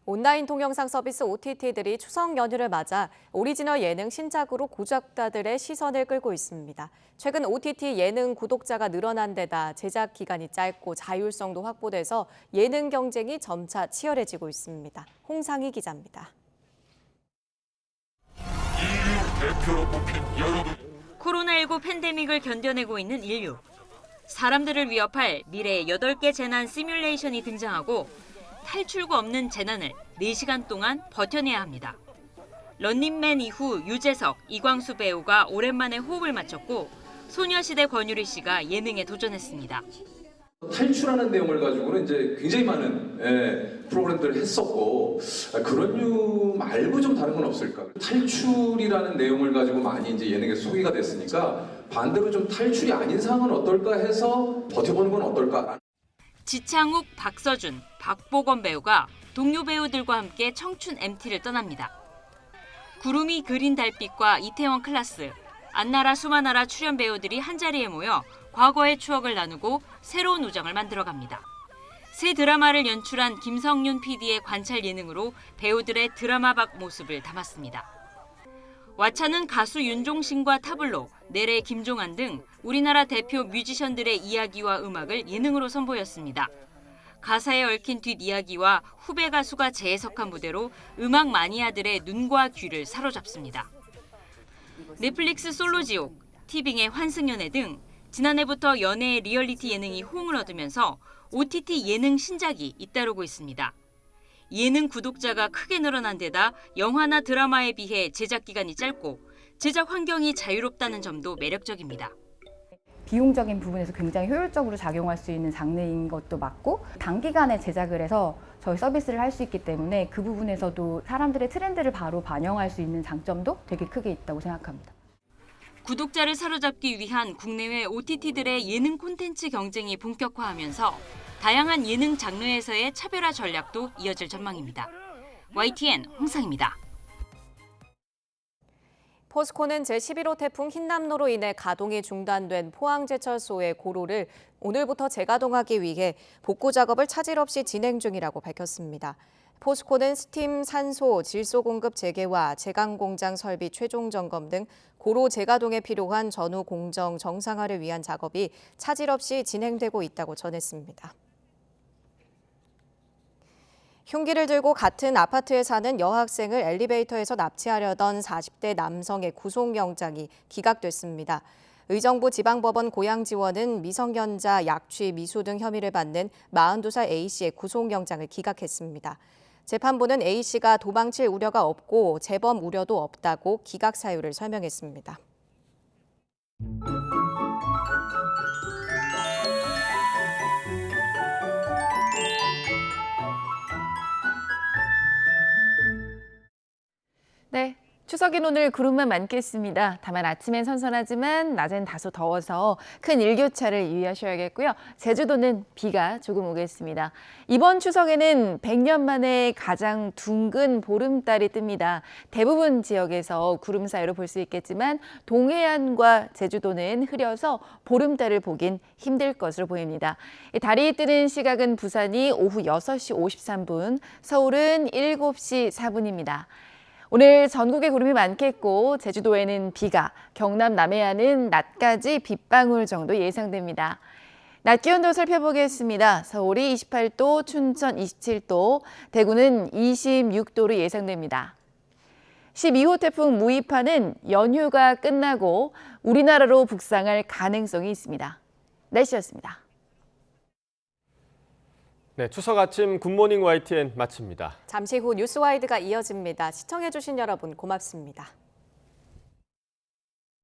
온라인 동영상 서비스 OTT들이 추석 연휴를 맞아 오리지널 예능 신작으로 구독자들의 시선을 끌고 있습니다. 최근 OTT 예능 구독자가 늘어난 데다 제작 기간이 짧고 자율성도 확보돼서 예능 경쟁이 점차 치열해지고 있습니다. 홍상희 기자입니다. 코로나19 팬데믹을 견뎌내고 있는 인류. 사람들을 위협할 미래의 8개 재난 시뮬레이션이 등장하고 탈출구 없는 재난을 4시간 동안 버텨내야 합니다. 런닝맨 이후 유재석, 이광수 배우가 오랜만에 호흡을 맞췄고 소녀시대 권유리 씨가 예능에 도전했습니다. 탈출하는 내용을 가지고는 이제 굉장히 많은 프로그램들을 했었고 그런 류 말고 좀 다른 건 없을까? 탈출이라는 내용을 가지고 많이 이제 예능에 소개가 됐으니까 반대로 좀 탈출이 아닌 상황은 어떨까 해서 버텨보는 건 어떨까? 지창욱, 박서준, 박보검 배우가 동료 배우들과 함께 청춘 MT를 떠납니다. 구름이 그린 달빛과 이태원 클라스, 안나라 수마나라 출연 배우들이 한자리에 모여 과거의 추억을 나누고 새로운 우정을 만들어갑니다. 새 드라마를 연출한 김성윤 PD의 관찰 예능으로 배우들의 드라마박 모습을 담았습니다. 왓챠는 가수 윤종신과 타블로, 내래 김종한 등 우리나라 대표 뮤지션들의 이야기와 음악을 예능으로 선보였습니다. 가사에 얽힌 뒷이야기와 후배 가수가 재해석한 무대로 음악 마니아들의 눈과 귀를 사로잡습니다. 넷플릭스 솔로지옥, 티빙의 환승연애 등 지난해부터 연애 리얼리티 예능이 호응을 얻으면서 OTT 예능 신작이 잇따르고 있습니다. 예능 구독자가 크게 늘어난 데다 영화나 드라마에 비해 제작 기간이 짧고 제작 환경이 자유롭다는 점도 매력적입니다. 비용적인 부분에서 굉장히 효율적으로 작용할 수 있는 장르인 것도 맞고 단기간에 제작을 해서 저희 서비스를 할 수 있기 때문에 그 부분에서도 사람들의 트렌드를 바로 반영할 수 있는 장점도 되게 크게 있다고 생각합니다. 구독자를 사로잡기 위한 국내외 OTT들의 예능 콘텐츠 경쟁이 본격화하면서 다양한 예능 장르에서의 차별화 전략도 이어질 전망입니다. YTN 홍상입니다. 포스코는 제11호 태풍 흰남노로 인해 가동이 중단된 포항제철소의 고로를 오늘부터 재가동하기 위해 복구 작업을 차질 없이 진행 중이라고 밝혔습니다. 포스코는 스팀, 산소, 질소 공급 재개와 제강 공장 설비 최종 점검 등 고로 재가동에 필요한 전후 공정 정상화를 위한 작업이 차질 없이 진행되고 있다고 전했습니다. 흉기를 들고 같은 아파트에 사는 여학생을 엘리베이터에서 납치하려던 40대 남성의 구속영장이 기각됐습니다. 의정부 지방법원 고양지원은 미성년자 약취, 미수 등 혐의를 받는 42살 A씨의 구속영장을 기각했습니다. 재판부는 A씨가 도망칠 우려가 없고 재범 우려도 없다고 기각 사유를 설명했습니다. 네, 추석인 오늘 구름만 많겠습니다. 다만 아침엔 선선하지만 낮엔 다소 더워서 큰 일교차를 유의하셔야겠고요. 제주도는 비가 조금 오겠습니다. 이번 추석에는 100년 만에 가장 둥근 보름달이 뜹니다. 대부분 지역에서 구름 사이로 볼 수 있겠지만 동해안과 제주도는 흐려서 보름달을 보긴 힘들 것으로 보입니다. 달이 뜨는 시각은 부산이 오후 6시 53분, 서울은 7시 4분입니다. 오늘 전국에 구름이 많겠고 제주도에는 비가, 경남 남해안은 낮까지 빗방울 정도 예상됩니다. 낮 기온도 살펴보겠습니다. 서울이 28도, 춘천 27도, 대구는 26도로 예상됩니다. 12호 태풍 무이파는 연휴가 끝나고 우리나라로 북상할 가능성이 있습니다. 날씨였습니다. 네, 추석 아침 굿모닝 YTN 마칩니다. 잠시 후 뉴스와이드가 이어집니다. 시청해주신 여러분 고맙습니다.